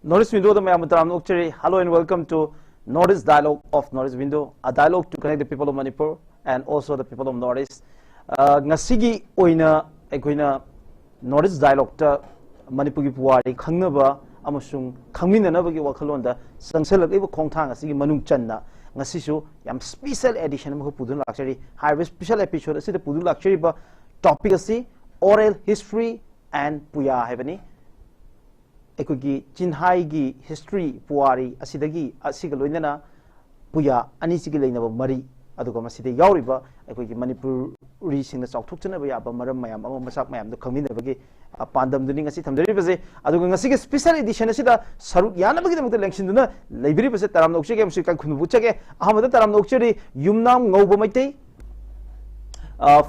Northeast Window the Mayamutaram Ukcheri. Hello and welcome to Northeast Dialogue of Northeast Window, a dialogue to connect the people of Manipur and also the people of Northeast. Ngasigi oina ekoina Northeast Dialogue ta Manipur gi puwari khangnaba amasung khangminanaba gi wakhalonda sangselak khongthang asigi manung channa ngasisu yam special edition ma pudun lakchari high special episode asida pudun lakchari ba topic asi oral history and puya hebani एकोगी चिन्हाई की history पुआरी असिदगी असिग लोइनना पुया अनिसिगी लेनब मरी अदुगा मसिदे यावरिबा एकोगी मणिपुरी सिंग चाउथुकचनब याबा मरम मयाम अम मसाक मयाम the खमिनबगी पांदम दुनी ngasi थमदरिबसे अदुगा ngasi के special edition असिदा सरुक यानबगी दमक लेंसिनदुना लेबिरिबसे तराम नोक्चगे मसि काय खुनु बुचगे Ahmad तराम नोक्चरी Yumnam ngौब Meitei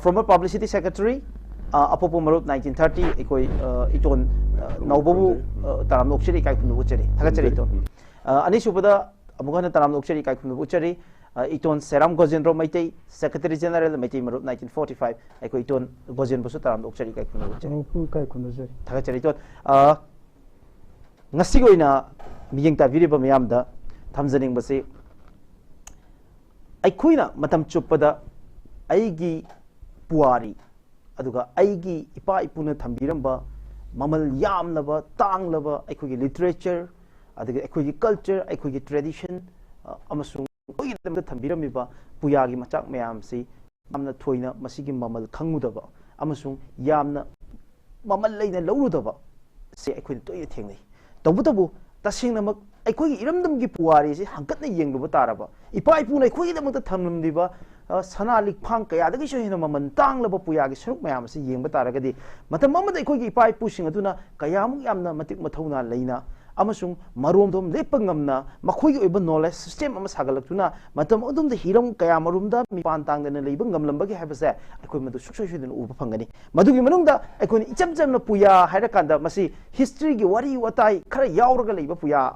former publicity secretary Apopo Marut 1930 ekoi iton naubabu taram nokcheri kai khunu bucheri thagacheri iton ani subada amugana taram nokcheri kai khunu bucheri iton Seram Gojendro Maitei Secretary General Maitei Marut 1945 ekoi iton Gojen busu taram nokcheri kai khunu bucheri kai khunu jeri thagacheri iton ngasi goina miyeng ta viriba mayamda thamjaning base aikoina matam chupada aigi puari aduga aigi ipa ipuna thambiramba mamal yamnaba tanglaba aikogi literature aduga aikogi culture aikogi tradition amasung aikogi damda thambiramiba puyagi machak mayam si yamna thoina masigi mamal khangudaba amasung yamna mamal leina lawrudaba se aikoi toy thengnai tawutabu tasingnamak aikogi iramdamgi puari si hangkatna yengluba taraba ipa ipuna aikogi damda thamnamdiba sana likphang kaya dagi so hina maman tang laba puya gi suruk mayam si yeng batara gadi matam mamad ai kogi ipai pusing aduna kaya mu yamna matik mathauna leina amasung marom dom lepangam makhoi oiba knowledge system ama sagalaktuna matam adum da hiram kaya marum da mi pan tang dana leibang gamlam bagi habase akoi madu suksoi sui dana uba phangani madugi manung da akoi icham cham na puya haira kanda masi history gi wari watai khara yauraga leiba puya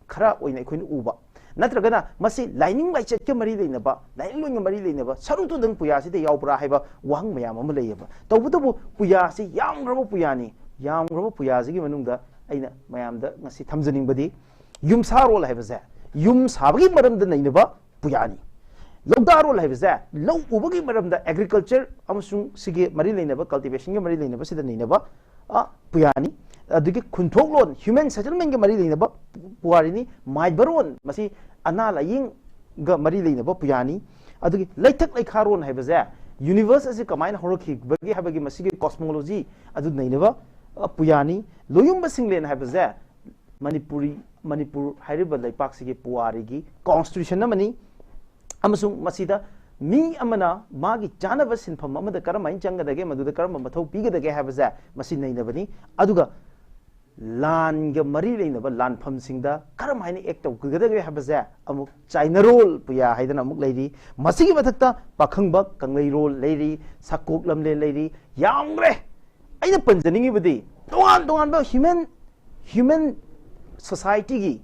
khara oina akoi uba नत्रगना मसी lining लाइचेट के मरी लेनबा line लोइंग मरी लेनबा सरुतु दंग पुया सिदे यावब्रा हाइबा वांग मयाम अम लेयबा तौबुतबु पुया सि यामग्रबो पुयानी यामग्रबो पुया सिगी मनुंगदा अइना मयामदा ngasi थमजनिंगबदी युमसा role हाइबजे yum साबगी मरमदा नैनबा पुयानी लौदा role हाइबजे लौ उबगी मरमदा agriculture अमसुंग सिगे मरी लेनबा cultivation के मरी लेनबा सिदा नैनबा पुयानी अदुगे खुंथोक loan human settlement के मरी लेनबा पुआरिनी माइबरोन मसी अना लाइंग ग मरी लेनबा पुयानी अदुगे लैथक लैखारोन हाइबजे यूनिवर्स असे कमाइन होरखि बगे हाबगे मसीगे कॉस्मोलॉजी अदु नैनबा पुयानी लोयुम बसिंगलेन हाइबजे मणिपुर हाइरिबा लैपाक सिगे पुआरिगी कॉन्स्टिट्यूशन नमनी अमसुंग मसीदा मी अमना मागी जानब सिनफम अमदा करमाइन चंगदगे मदुदा करम मथौ पीगदगे हाइबजे मसी नैनबनी अदुगा लान ग मरी लेनबा लानफम सिंगदा करम हाइने एक तौगदगे हाबजे अमुक चाइना रोल पुया हाइदना अमुक लेरी मसिगी मथक्ता पाखंगबा कंगलै रोल लेरी सकोक लमले लेरी यामग्रे आइना पंजनिंगी बदी तोआन तोआन बा ह्यूमन सोसाइटी गी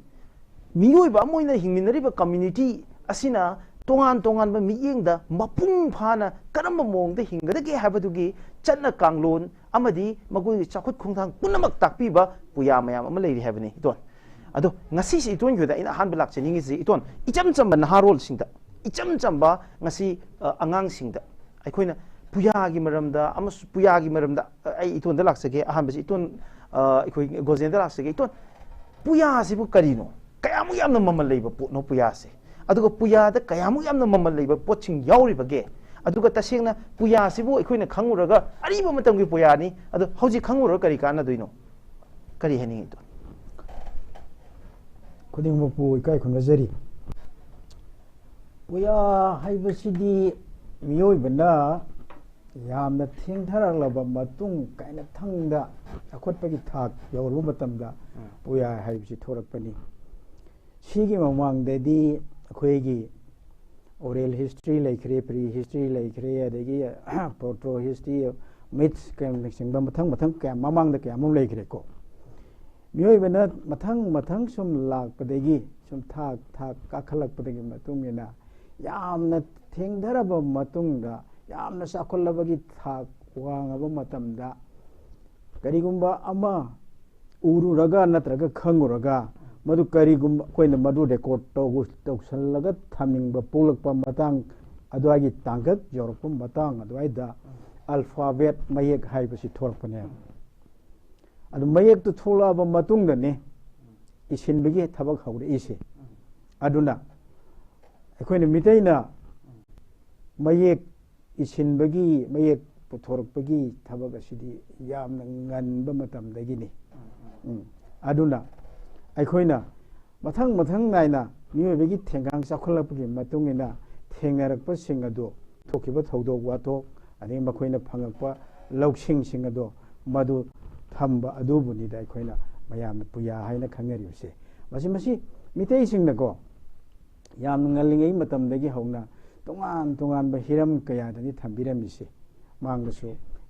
मियोइबा मोइना हिंगिनरिबा कम्युनिटी असिना तोंगान तोंगान बा मियेंगदा मपुंग फाना करम मोंगदा हिंगदगे हाबदुगी चन्ना कांगलोन अमदी मगुई चाखुत खुंथांग पुनमक ताकपीबा पुया मयाम अमा लेरि हाबनी इतोन अदो ngasi si iton gyoda ina han blak cheningi si iton icham chamba naharol singda icham chamba ngasi angang singda aikoina puya gi maramda amas puya gi maramda ai iton da laksage ahan basi iton ikoi gojen da laksage iton puya sibu karino kayamu yamna mamal leiba no puya se aduga puya da kayamu yamna mamal leiba poching yauri bage aduga tasengna puya sibu ikoina khanguraga ariba matamgi puya ni adu hauji khangura kari kana duino kari hening to kuding mo pu kai khun jeri puya haibasidi miyoi banda yamna thengtharalaba matung kaina thangda akhotpagi thak yawru matamda puya haibsi thorakpani sigi mamangdedi akhoi oral history laikre pre history laikre adegi proto history myths kem singba mathang kam mamang da kam laikre ko mioi bana mathang sum lak padegi sum thak ka khalak padegi matung mena yamna thengdharaba matungda yamna sakollabagi thak wangaba matamda karigumba ama ururaga natraga khanguraga मधु करीगुम कोइन मधु record तौसलग थमिंग पोलक मतंग अदवागी तांगक यौरप मतंग अदवाइदा अल्फाबेट मयेक हाइबसी थोरपने अदु मयेक तो थोलाब मतुंगने इसिनबगी थबक हौरे इसे अदुना अखोइन मितैना मयेक इसिनबगी मयेक पुथोरपगी थबक असिदी यामना ngनब मतमदगिनी अदुना अखोइना मथंग मथंग नाइना मियोबगी थेंगांग चाखलपगी मतुंगिना थेंगरकपसिंग अदु थोखिबा थौदोक वाथोक अदि मखोइना फंगकपा लौसिंग सिंग अदु मधु थंबा अदुबुनिदा अखोइना मयामना पुया हाइना खंगरिबसे मसी मसी मितै सिंगनको याम ngलिङै मतमदगी हौना तोंगान तोंगान बा हिरम कयादनि थंबिरमिसे मांगसु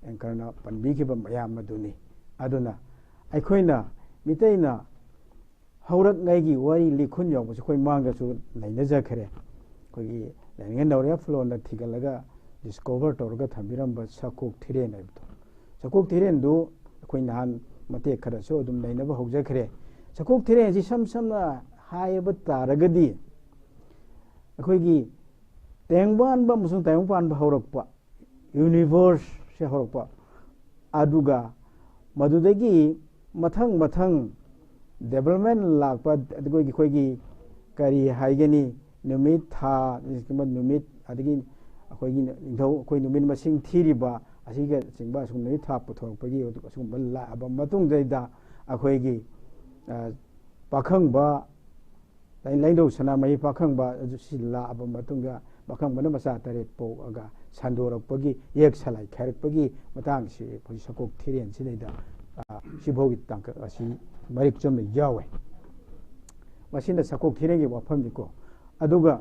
एंकरना पनबिखिबा मयाम मदुनि अदुना अखोइना मितैना हौरक ngैगी वारी लिखुन यौबसु खोइ मांगसु लैनजखरे खोइ लैंगन नौरिया फ्लोन थिगलगा डिस्कवर तौरगा थंबिरम सकोक थिरेन आइबतो सकोक थिरेन दु खोइ नान मते खरसो अदुम लैनबा हौजखरे सकोक थिरेन जि सम समना हायबा तारगदी अखोइगी तेंगबान बा मुसुं तेंगबान बा हौरकपा यूनिवर्स से हौरकपा अदुगा मदुदगी मथंग मथंग डेवलपमेंट लाकपा अदुगी खोइगी करी हाइगनी नुमित था जिसकमा नुमित अदगी अखोइगी निंथौ अखोइ नुमित मसिंग थीरिबा असिगा सिंबा सुम नुमित था पुथोरपगी सुम लाबा मतुंग दैदा अखोइगी पाखंबा लाइदौ सना मई पाखंबा सि लाबा मतुंगा पाखंबना मसा तरेत पोगा संदोरपगी एक सलाई खैरपगी मतंग सि फोइ सकोक थिरेन सिदैदा सिभोगी तंक असि मरिक चम यावे मसिन सकोक थिरेगी वफमनिको अदुगा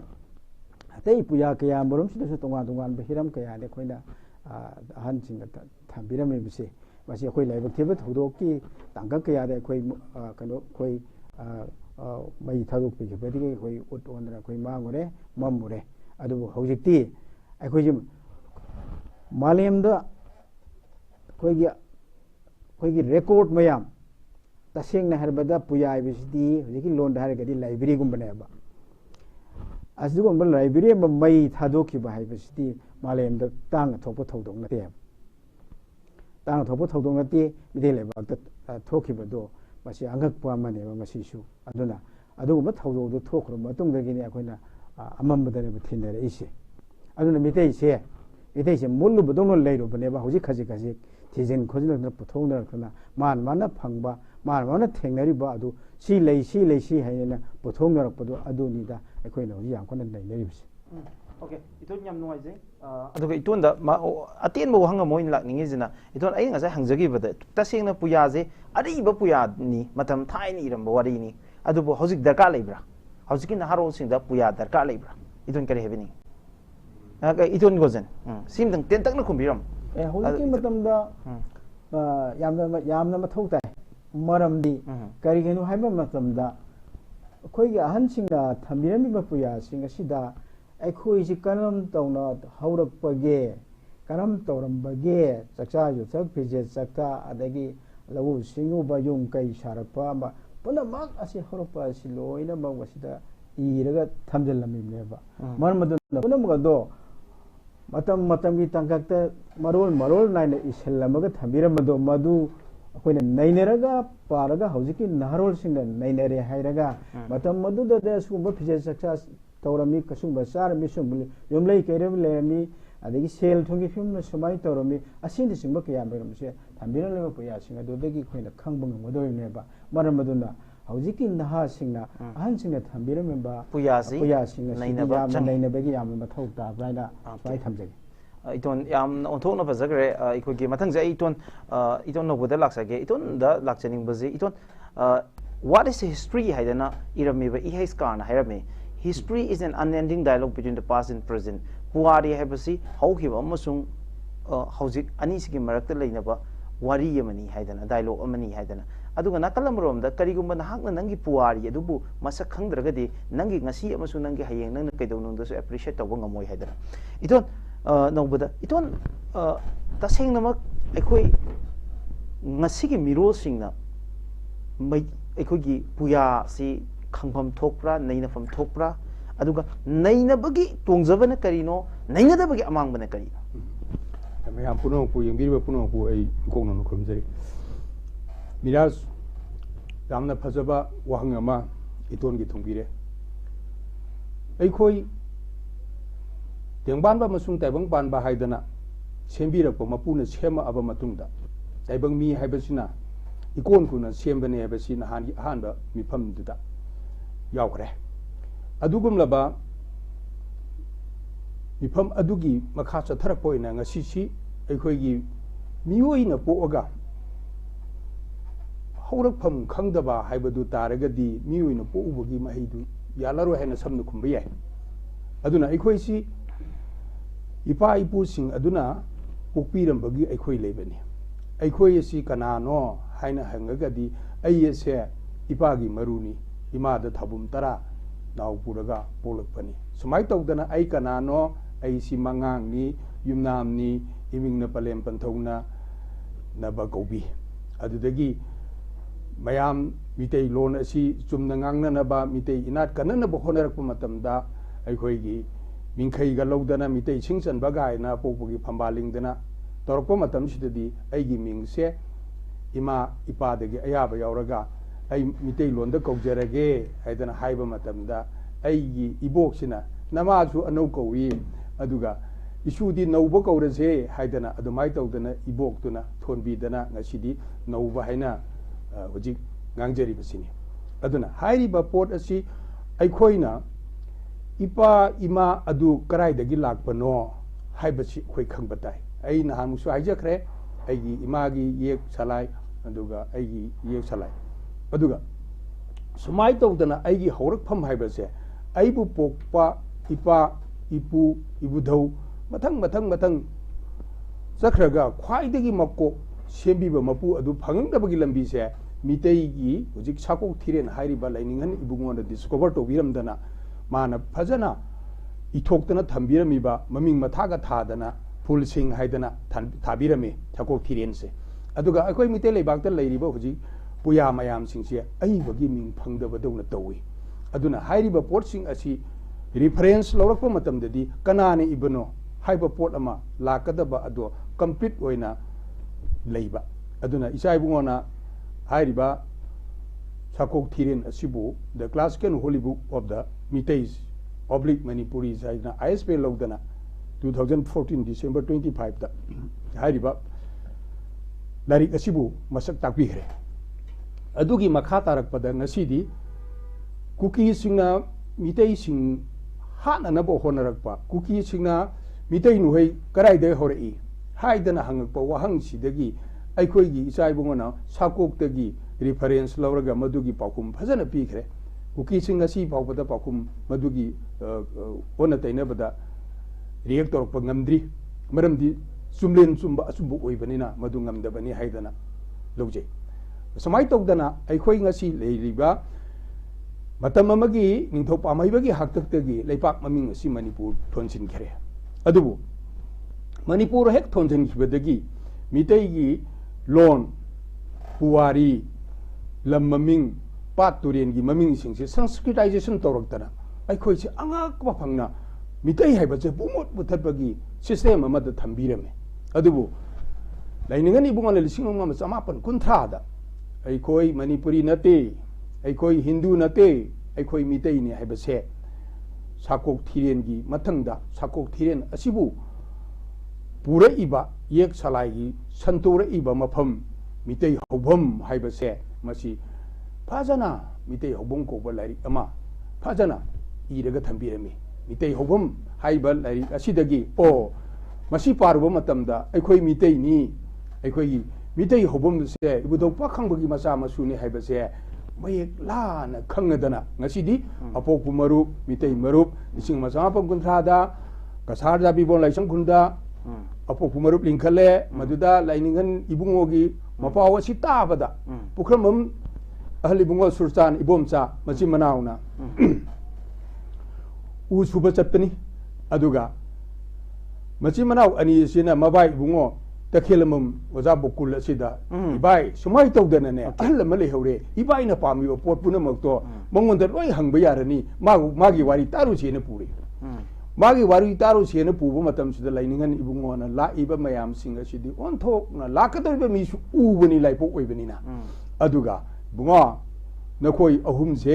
अतै पुया कया मरुम सिदसु तोंगान तोंगान बहिरम कया ने खोइना अहन सिंग थाबिरमे बिसे मसि खोइ लाइबक थेबे थौदोकी तंक कया दे खोइ कनो खोइ मई थादोक पिगे बदिगे खोइ उट ओनरा खोइ मांगुरे मम्मुरे अदुबु हौजिक्ति अखोइ जिम मालेमदा खोइगी रेकॉर्ड मयाम तसेंगना हरबदा पुया बिसिदी हजिकी लोन हारगदी लाइब्रेरी गुंबनेबा असदुगुंबा लाइब्रेरी मई थादोखिबा हाइबसिदी मालेमदा तांग थोपो थौदोंग नते तांग थोपो थौदोंग नते मिदे लेबाक्ता थोखिबदो मसी अंगकपा मानेबा मसीसु अदुना अदुगुंबा थौदोदो थोखरो मतुंगदगिनि अखोइना अममबदने थिनरे इसे अदुना मितैसे मुल्लुबदोंनो लेरुबनेबा हजि खजि खजि थिजिन खोजिन पुथोंगरखना मान माना फंबा मान माना थेंनरिबा अदु सी लैसी हाइना पुथोंगरपदो अदुनिदा अखोइना हजि यामखना लैनरिबसे ओके इतोन याम नुवाइजे अदुगा इतोनदा अतेनबो हंगा मोइन लाकनिंगिजना इतोन अइ ngasa hangjagiबदा तसेंगना पुयाजे अरिबा पुयानि मतम थाइनि इरमबा वारिनि अदुबो हजिक दरकार लैब्रा हजिकि नहारो सिंदा पुया दरकार लैब्रा इतोन करे हेबेनि इतोन गोजन सिमदंग तेंतकना खुंबिरम हजिकि मतमदा यामना मथौ ताइ मरमदी करिगेनु हाइबा मतमदा खोइगी अहनसिंगा थंबिरमिबा पुयासिंग सिदा अखोइसि कनम तौना हौरकपगे कनम तौरमबगे चक्चा युथक फिजे चक्ता अदगी लवु सिंगुबा युम कै सारपा पुनमक असि हौरकपा असि लोइना मगसिदा इरगा थमजलमिनेबा मरमदुना पुनमगदो मतम की तंगकता मरोल नाइना इसेलमगा थंबिरमदो मदु अखोइना नैनरगा पारगा हौजिकी नहरोल सिंग नैनरे हाइरगा मतम मदुदा दे सुगुंबा फिजे चक्चा तौरमी कसुंबा चारमी सुंबुली योमलै कैरम लेरमी अदगी सेल थोंगी फिल्म सुमाइ तौरमी असिनि सिंबा कया मेरमसे थंबिरलेबा पुया सिंग अदुदगी खोइना खंबा ngमदोइनेबा मरमदुना हौजिकी नहा सिंगना अहन सिंगना थंबिरमेबा पुया सिंग नैनबगी याम मथौ ताब्राइना स्वाइ थमजगे इतोन याम ओंथोकना फजगरे इखोगी मथंगजे इतोन नोबदा लाक्सगे इतोन दा लाक्चनिंग बजे इतोन what is history haidana iramiba ihais kana hairame history is an unending dialogue between the past and present puari haibasi haukiba amasung haujik ani sigi marakta leinaba wari yamani haidana dialogue amani haidana aduga nakalamrom da karigumba nahakna nangi puari adubu masak khangdragadi nangi ngasi amasu nangi hayeng nang kaidonung da so appreciate tawba ngamoi haidana iton nobada iton taseng namak ekhoi ngasi gi miro singna mai ꯑꯩꯈꯣꯏꯒꯤ ꯄꯨꯌꯥꯁꯤ ꯈꯪꯐꯝ ꯊꯣꯛꯄ꯭ꯔꯥ ꯅꯩꯅꯐꯝ ꯊꯣꯛꯄ꯭ꯔꯥ ꯑꯗꯨꯒ ꯅꯩꯅꯕꯒꯤ ꯇꯣꯡꯖꯕꯅ ꯀꯔꯤꯅꯣ ꯅꯩꯅꯗꯕꯒꯤ ꯑꯃꯥꯡꯕꯅ ꯀꯔꯤꯅꯣ ꯃꯌꯥꯝ ꯄꯨꯝꯅꯃꯛꯄꯨ ꯌꯦꯡꯕꯤꯔꯤꯕ ꯄꯨꯝꯅꯃꯛꯄꯨ ꯑꯩ ꯏꯀꯣꯛꯅꯅ ꯈꯨꯔꯨꯝꯖꯔꯤ ꯃꯤꯔꯥꯖ ꯌꯥꯝꯅ ꯐꯖꯕ ꯋꯥꯍꯪ ꯑꯃ ꯏꯇꯣꯟꯒꯤ ꯊꯨꯡꯕꯤꯔꯦ ꯑꯩꯈꯣꯏ ꯇꯦꯡꯕꯥꯟꯕ ꯑꯃꯁꯨꯡ ꯇꯥꯏꯕꯪ ꯄꯥꯟꯕ ꯍꯥꯏꯗꯅ ꯁꯦꯝꯕꯤꯔꯛꯄ ꯃꯄꯨꯅ ꯁꯦꯝꯃꯛꯑꯕ ꯃꯇꯨꯡꯗ ꯇꯥꯏꯕꯪ ꯃꯤ ꯍꯥꯏꯕꯁꯤꯅ ꯏꯀꯣꯟ ꯀꯨꯅ ꯁꯦꯝꯕꯅꯦ ꯍꯥꯏꯕꯁꯤ ꯅꯍꯥꯟꯒꯤ ꯑꯍꯥꯟꯕ ꯃꯤꯐꯝꯗꯨꯗ ꯌꯥꯎꯈ꯭ꯔꯦ ꯑꯗꯨꯒꯨꯝꯂꯕ ꯃꯤꯐꯝ ꯑꯗꯨꯒꯤ ꯃꯈꯥ ꯆꯠꯊꯔꯛꯄ ꯑꯣꯏꯅ ꯉꯁꯤꯁꯤ ꯑꯩꯈꯣꯏꯒꯤ ꯃꯤꯑꯣꯏꯅ ꯄꯣꯛꯑꯒ ꯍꯧꯔꯛꯐꯝ ꯈꯪꯗꯕ ꯍꯥꯏꯕꯗꯨ ꯇꯥꯔꯒꯗꯤ ꯃꯤꯑꯣꯏꯅ ꯄꯣꯛꯎꯕꯒꯤ ꯃꯍꯩꯗු ꯌꯥꯜꯂꯔꯣꯏ ꯍꯥꯏꯅ ꯁꯝꯅ ꯈꯨꯝꯕ ꯌꯥꯏ ꯑꯗꯨꯅ ꯑꯩꯈꯣꯏꯁꯤ ꯏꯄꯥ ꯏꯄꯨꯁꯤꯡ ꯑꯗꯨꯅ ꯄꯣꯛꯄꯤꯔꯝꯕꯒꯤ ꯑꯩꯈꯣꯏ ꯂꯩꯕꯅꯤ ꯑꯩꯈꯣꯏ ꯑꯁꯤ ꯀꯅꯥꯅꯣ ꯍꯥꯏꯅ ꯍꯪꯉꯒꯗꯤ ꯑꯩ ꯑꯁꯦ ꯏꯄꯥꯒꯤ ꯃꯔꯨꯅꯤ ꯏꯃꯥꯗ ꯊꯥꯕꯨꯝ 10 ꯅꯥꯎ ꯄꯨꯔꯒ ꯄꯣꯛꯂꯛꯄꯅꯤ ꯁꯨꯃꯥꯏꯅ ꯇꯧꯗꯅ ꯑꯩ ꯀꯅꯥꯅꯣ ꯑꯩꯁꯤ ꯃꯉꯥꯡꯅꯤ ꯌꯨꯝꯅꯥꯝꯅꯤ ꯏꯃꯤꯡꯅ ꯄꯂꯦꯝ ꯄꯟꯊꯧꯅ ꯅꯕ ꯀꯧꯕꯤ ꯑꯗꯨꯗꯒꯤ ꯃꯌꯥꯝ ꯃꯤꯇꯩ ꯂꯣꯟ ꯑꯁꯤ ꯆꯨꯝꯅ ꯉꯥꯡꯅꯅꯕ ꯃꯤꯇꯩ ꯏꯅꯥꯠ ꯀꯟꯅꯅꯕ ꯍꯣꯠꯅꯔꯛꯄ ꯃꯇꯝꯗ ꯑꯩꯈꯣꯏꯒꯤ ꯃꯤꯡꯈꯩꯒ ꯂꯧꯗꯅ ꯃꯤꯇꯩ ꯁꯤꯡ ꯆꯟꯕ ꯒꯥꯏꯅ ꯄꯣꯛꯄꯒꯤ ꯐꯝꯕꯥꯂꯤꯡꯗꯅ ꯇꯧꯔꯛꯄ ꯃꯇꯝꯁꯤꯗꯗꯤ ꯑꯩꯒꯤ ꯃꯤꯡꯁꯦ ꯏꯃꯥ ꯏꯄꯥꯗꯒꯤ ꯑꯌꯥꯕ ꯌꯥꯎꯔꯒ ꯑꯩ ꯃꯤꯇꯩ ꯂꯣꯟꯗ ꯀꯧꯖꯔꯒꯦ ꯍꯥꯏꯗꯅ ꯍꯥꯏꯕ ꯃꯇꯝꯗ ꯑꯩꯒꯤ ꯏꯕꯣꯛꯁꯤꯅ ꯅꯃꯥꯁꯨ ꯑꯅꯧ ꯀꯧꯏ ꯑꯗꯨꯒ ꯏꯁꯨꯗꯤ ꯅꯧꯕ ꯀꯧꯔꯁꯦ ꯍꯥꯏꯗꯅ ꯑꯗꯨꯃꯥꯏꯅ ꯇꯧꯗꯅ ꯏꯕꯣꯛꯇꯨꯅ ꯊꯣꯟꯕꯤꯗꯅ ꯉꯁꯤꯗꯤ ꯅꯧꯕ ꯍꯥꯏꯅ ꯍꯧꯖꯤꯛ ꯉꯥꯡꯖꯔꯤꯕꯁꯤꯅꯤ ꯑꯗꯨꯅ ꯍꯥꯏꯔꯤꯕ ꯄꯣꯠ ꯑꯁꯤ ꯑꯩꯈꯣꯏꯅ ꯏꯄꯥ ꯏꯃꯥ ꯑꯗු ꯀꯗꯥꯏꯗꯒꯤ ꯂꯥꯛꯄꯅꯣ ꯍꯥꯏꯕꯁꯤ ꯑꯩꯈꯣꯏ ꯈꯪꯕ ꯇꯥꯏ ꯑꯩ ꯅꯍꯥꯟꯃꯨꯛꯁꯨ ꯍꯥꯏꯖꯈ꯭ꯔꯦ ꯑꯩꯒꯤ ꯏꯃꯥꯒꯤ ꯌꯦꯛ ꯁꯂꯥꯏ ꯑꯗꯨꯒ ꯑꯩꯒꯤ ꯌꯦꯛ ꯁꯂꯥꯏ ꯑꯗꯨꯒ ꯁꯨꯃꯥꯏꯅ ꯇꯧꯗꯅ ꯑꯩꯒꯤ ꯍꯧꯔꯛꯐꯝ ꯍꯥꯏꯕꯁꯦ ꯑꯩꯕꯨ ꯄꯣꯛꯄ ꯏꯄꯥ ꯏꯄꯨ ꯏꯕꯨꯙꯧ ꯃꯊꯪ ꯆꯠꯈ꯭ꯔꯒ ꯈ꯭ꯋꯥꯏꯗꯒꯤ ꯃꯀꯣꯛ ꯁꯦꯝꯕꯤꯕ ꯃꯄꯨ ꯑꯗꯨ ꯐꯪꯉꯛꯅꯕꯒꯤ ꯂꯝꯕꯤꯁꯦ ꯃꯤꯇꯩꯒꯤ ꯍꯧꯖꯤꯛ ꯁꯥꯀꯣꯛ ꯊꯤꯔꯦꯟ ꯍꯥꯏꯔꯤꯕ ꯂꯥꯏꯅꯤꯡꯍꯟ ꯏꯕꯨꯡꯉꯣꯅ ꯗꯤꯁꯀꯣꯚꯔ ꯇꯧꯕꯤꯔꯝꯗꯅ ꯃꯥꯅ ꯐꯖꯅ ꯏꯊꯣꯛꯇꯅ ꯊꯝꯕꯤꯔꯝꯃꯤꯕ ꯃꯃꯤꯡ ꯃꯊꯥꯒ ꯊꯥꯗꯅ ꯐꯨꯜꯁꯤꯡ ꯍꯥꯏꯗꯅ ꯊꯥꯕꯤꯔꯝꯃꯤ ꯁꯥꯀꯣꯛ ꯊꯤꯔꯦꯟꯁꯦ ꯑꯗꯨꯒ ꯑꯩꯈꯣꯏ ꯃꯤꯇꯩ ꯂꯩꯕꯥꯛꯇ ꯂꯩꯔꯤꯕ ꯍꯧꯖꯤꯛ ꯄꯨꯌꯥ ꯃꯌꯥꯝꯁꯤꯡꯁꯦ ꯑꯏꯕꯒꯤ ꯃꯤꯡ ꯐꯪꯗꯕꯗꯧꯅ ꯇꯧꯏ ꯑꯗꯨꯅ ꯍꯥꯏꯔꯤꯕ ꯄꯣꯠꯁꯤꯡ ꯑꯁꯤ ꯔꯤꯐꯔꯦꯟꯁ ꯂꯧꯔꯛꯄ ꯃꯇꯝꯗꯗꯤ ꯀꯅꯥꯅ ꯏꯕꯅꯣ ꯍꯥꯏꯕ ꯄꯣꯠ ꯑꯃ ꯂꯥꯛꯀꯗꯕ ꯑꯗꯣ ꯀꯝꯄ꯭ꯂꯤꯠ ꯑꯣꯏꯅ ꯂꯩꯕ ꯑꯗꯨꯅ ꯏꯆꯥ ꯏꯕꯨꯡꯉꯣꯅ ꯍꯥꯏꯔꯤꯕ ꯁꯥꯀꯣꯛ ꯊꯤꯔꯦꯟ ꯑꯁꯤꯕꯨ the classical holy book of the Meiteis ꯑꯣꯕ꯭ꯂꯤꯛ ꯃꯅꯤꯄꯨꯔꯤꯁ ꯍꯥꯏꯗꯅ ISBN ꯂꯧꯗꯅ 2014 ꯗꯤꯁꯦꯝꯕꯔ 25ꯗ ꯍꯥꯏꯔꯤꯕ ꯂꯥꯏꯔꯤꯛ ꯑꯁꯤꯕꯨ ꯃꯁꯛ ꯇꯥꯛꯄꯤꯈ꯭ꯔꯦ ꯑꯗꯨꯒꯤ ꯃꯈꯥ ꯇꯥꯔꯛꯄꯗ ꯉꯁꯤꯗꯤ ꯀꯨꯀꯤꯁꯤꯡꯅ ꯃꯤꯇꯩꯁꯤꯡ ꯍꯥꯠꯅꯅꯕ ꯍꯣꯠꯅꯔꯛꯄ ꯀꯨꯀꯤꯁꯤꯡꯅ ꯃꯤꯇꯩ ꯅꯨꯍꯩ ꯀꯗꯥꯏꯗꯒꯤ ꯍꯧꯔꯛꯏ ꯍꯥꯏꯗꯅ ꯍꯪꯉꯛꯄ ꯋꯥꯍꯪꯁꯤꯗꯒꯤ ꯑꯩꯈꯣꯏꯒꯤ ꯏꯆꯥ ꯏꯕꯨꯡꯉꯣꯅ ꯁꯥꯀꯣꯛꯇꯒꯤ ꯔꯤꯐꯔꯦꯟꯁ ꯂꯧꯔꯒ ꯃꯗꯨꯒꯤ ꯄꯥꯎꯈꯨꯝ ꯐꯖꯅ ꯄꯤꯈ꯭ꯔꯦ ꯀꯨꯀꯤꯁꯤꯡ ꯉꯁꯤ ꯐꯥꯎꯕꯗ ꯄꯥꯎꯈꯨꯝ ꯃꯗꯨꯒꯤ ꯑꯣꯟꯅ ꯇꯩꯅꯕꯗ ꯔꯤꯌꯦꯛ ꯇꯧꯔꯛꯄ ꯉꯝꯗ꯭ꯔꯤ ꯃꯔꯝꯗꯤ ꯆꯨꯝꯂꯦꯟ ꯆꯨꯝꯕ ꯑꯆꯨꯝꯕ ꯑꯣꯏꯕꯅꯤꯅ ꯃꯗꯨ ꯉꯝꯗꯕꯅꯤ ꯍꯥꯏꯗꯅ ꯂꯧꯖꯩ ꯁꯨꯃꯥꯏꯅ ꯇꯧꯗꯅ ꯑꯩꯈꯣꯏ ꯉꯁꯤ ꯂꯩꯔꯤꯕ ꯃꯇꯝ ꯑꯃꯒꯤ ꯅꯤꯡꯊꯧ ꯄꯥꯝꯍꯩꯕꯒꯤ ꯍꯥꯛꯇꯛꯇꯒꯤ ꯂꯩꯄꯥꯛ ꯃꯃꯤꯡ ꯑꯁꯤ ꯃꯅꯤꯄꯨꯔ ꯊꯣꯟꯖꯤꯟꯈ꯭ꯔꯦ ꯑꯗꯨꯕꯨ ꯃꯅꯤꯄꯨꯔ ꯍꯦꯛ ꯊꯣꯟꯖꯤꯟꯈꯤꯕꯗꯒꯤ ꯃꯤꯇꯩꯒꯤ ꯂꯣꯟ ꯄꯨꯋꯥꯔꯤ ꯂꯝ ꯃꯃꯤꯡ ꯄꯥꯠ ꯇꯨꯔꯦꯟꯒꯤ ꯃꯃꯤꯡꯁꯤꯡꯁꯦ ꯁꯪꯁꯀ꯭ꯔꯤꯇꯥꯏꯖꯦꯁꯟ ꯇꯧꯔꯛꯇꯅ ꯑꯩꯈꯣꯏꯁꯦ ꯑꯉꯛꯄ ꯐꯪꯅ ꯃꯤꯇꯩ ꯍꯥꯏꯕꯁꯦ ꯄꯨꯡꯃꯨꯠ ꯃꯨꯊꯠꯄꯒꯤ ꯁꯤꯁꯇꯦꯝ ꯑꯃꯗ ꯊꯝꯕꯤꯔꯝꯃꯦ ꯑꯗꯨꯕꯨ ꯂꯥꯏꯅꯤꯡꯍꯟ ꯏꯕꯨꯡꯉꯣꯅ 1930ꯗ ꯑꯩꯈꯣꯏ ꯃꯅꯤꯄꯨꯔꯤ ꯅꯠꯇꯦ ꯑꯩꯈꯣꯏ ꯍꯤꯟꯗꯨ ꯅꯠꯇꯦ ꯑꯩꯈꯣꯏ ꯃꯤꯇꯩꯅꯤ ꯍꯥꯏꯕꯁꯦ ꯁꯥꯀꯣꯛ ꯊꯤꯔꯦꯟꯒꯤ ꯃꯊꯪꯗ ꯁꯥꯀꯣꯛ ꯊꯤꯔꯦꯟ ꯑꯁꯤꯕꯨ ꯄꯨꯔꯛꯏꯕ ꯌꯦꯛ ꯁꯂꯥꯏꯒꯤ ꯁꯟꯇꯣꯔꯛꯏꯕ ꯃꯐꯝ ꯃꯤꯇꯩ ꯍꯧꯐꯝ ꯍꯥꯏꯕꯁꯦ ꯃꯁꯤ ꯐꯖꯅ ꯃꯤꯇꯩ ꯍꯧꯐꯝ ꯀꯧꯕ ꯂꯥꯏꯔꯤꯛ ꯑꯃ ꯐꯖꯅ ꯏꯔꯒ ꯊꯝꯕꯤꯔꯝꯃꯤ ꯃꯤꯇꯩ ꯍꯧꯐꯝ ꯍꯥꯏꯕ ꯂꯥꯏꯔꯤꯛ ꯑꯁꯤꯗꯒꯤ ꯃꯁꯤ ꯄꯥꯔꯨꯕ ꯃꯇꯝꯗ ꯑꯩꯈꯣꯏ ꯃꯤꯇꯩꯅꯤ ꯑꯩꯈꯣꯏꯒꯤ ꯃꯤꯇꯩ ꯍꯧꯐꯝꯁꯦ ꯏꯕꯨꯙꯧ ꯄꯥꯈꯪꯕꯒꯤ ꯃꯆꯥ ꯃꯁꯨꯅꯤ ꯍꯥꯏꯕꯁꯦ ꯃꯌꯦꯛ ꯂꯥꯅ ꯈꯪꯉꯗꯅ ꯉꯁꯤꯗꯤ ꯑꯄꯣꯛꯄ ꯃꯔꯨꯞ ꯃꯤꯇꯩ ꯃꯔꯨꯞ 1930ꯗ ꯀꯁꯥꯔ ꯖꯥꯕꯤꯕꯣꯟ ꯂꯥꯏꯁꯪ ꯈꯨꯟꯗ ꯑꯄꯣꯛꯄ ꯃꯔꯨꯞ ꯂꯤꯡꯈꯠꯂꯦ ꯃꯗꯨꯗ ꯂꯥꯏꯅꯤꯡꯍꯟ ꯏꯕꯨꯡꯉꯣꯒꯤ ꯃꯄꯥꯎ ꯑꯁꯤ ꯇꯥꯕꯗ ꯄꯨꯈ꯭ꯔꯝꯕꯝ ꯑꯍꯜ ꯏꯕꯨꯡꯉꯣ ꯁꯨꯔꯆꯥꯟ ꯏꯕꯣꯝꯆꯥ ꯃꯆꯤꯟ ꯃꯅꯥꯎꯅ ꯎ ꯁꯨꯕ ꯆꯠꯄꯅꯤ ꯑꯗꯨꯒ ꯃꯆꯤꯟ ꯃꯅꯥꯎ ꯑꯅꯤꯁꯤꯅ ꯃꯕꯥꯏ ꯏꯕꯨꯡꯉꯣ ตะเคียนมุมว่าจะบุกกุลสิดาอีใบสมัยตัวเดินเนี่ยอันละมันเลยเขาเร่อีใบน่ะปามีว่าปวดปุ่นมักตัวมองมันแต่ร้อยหังไปยาระนี่มากี่วารีตารุเชนปูรีมากี่วารีตารุเชนปูบ่มาตำสิดไลนิงันอีบุงอนะลาอีบะมายามสิงห์สิดีอันทอกนะลาคัตเบมีสุอูบนี่ไลปอกไว้บนี่นะอดุกาบุงอนคอยอหุมเซ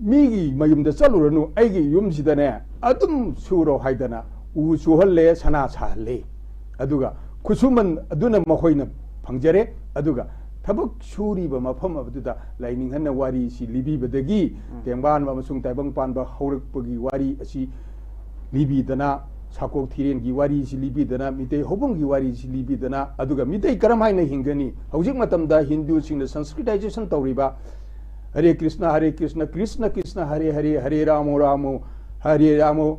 มีกี่มายุมเดซัลลูรนูไอ้กี่ยุมสิดาเนี่ยอดุมสูโรไฮดานะอูสูฮัลเลชนะชาเลอดุกาคุสุมันอดุนะมาคอยนะพังเจเรอดุกาทับกชูรีบมาพมอดุดาไลนิงันวารีสิลิบีบดกีเตียงบ้านมาสุงแต่บังปานบะฮาวรกปกีวารีสิลิบีดนะसाकोक थीरेन की वारी सिलिपी दना मिते होबंग की वारी सिलिपी दना अदुगा मिते करम हाय न हिंगनी हौजिक मतमदा हिंदू सिंग संस्कृताइजेशन तौरिबा हरे कृष्ण कृष्ण कृष्ण हरे हरे हरे रामो रामो हरे रामो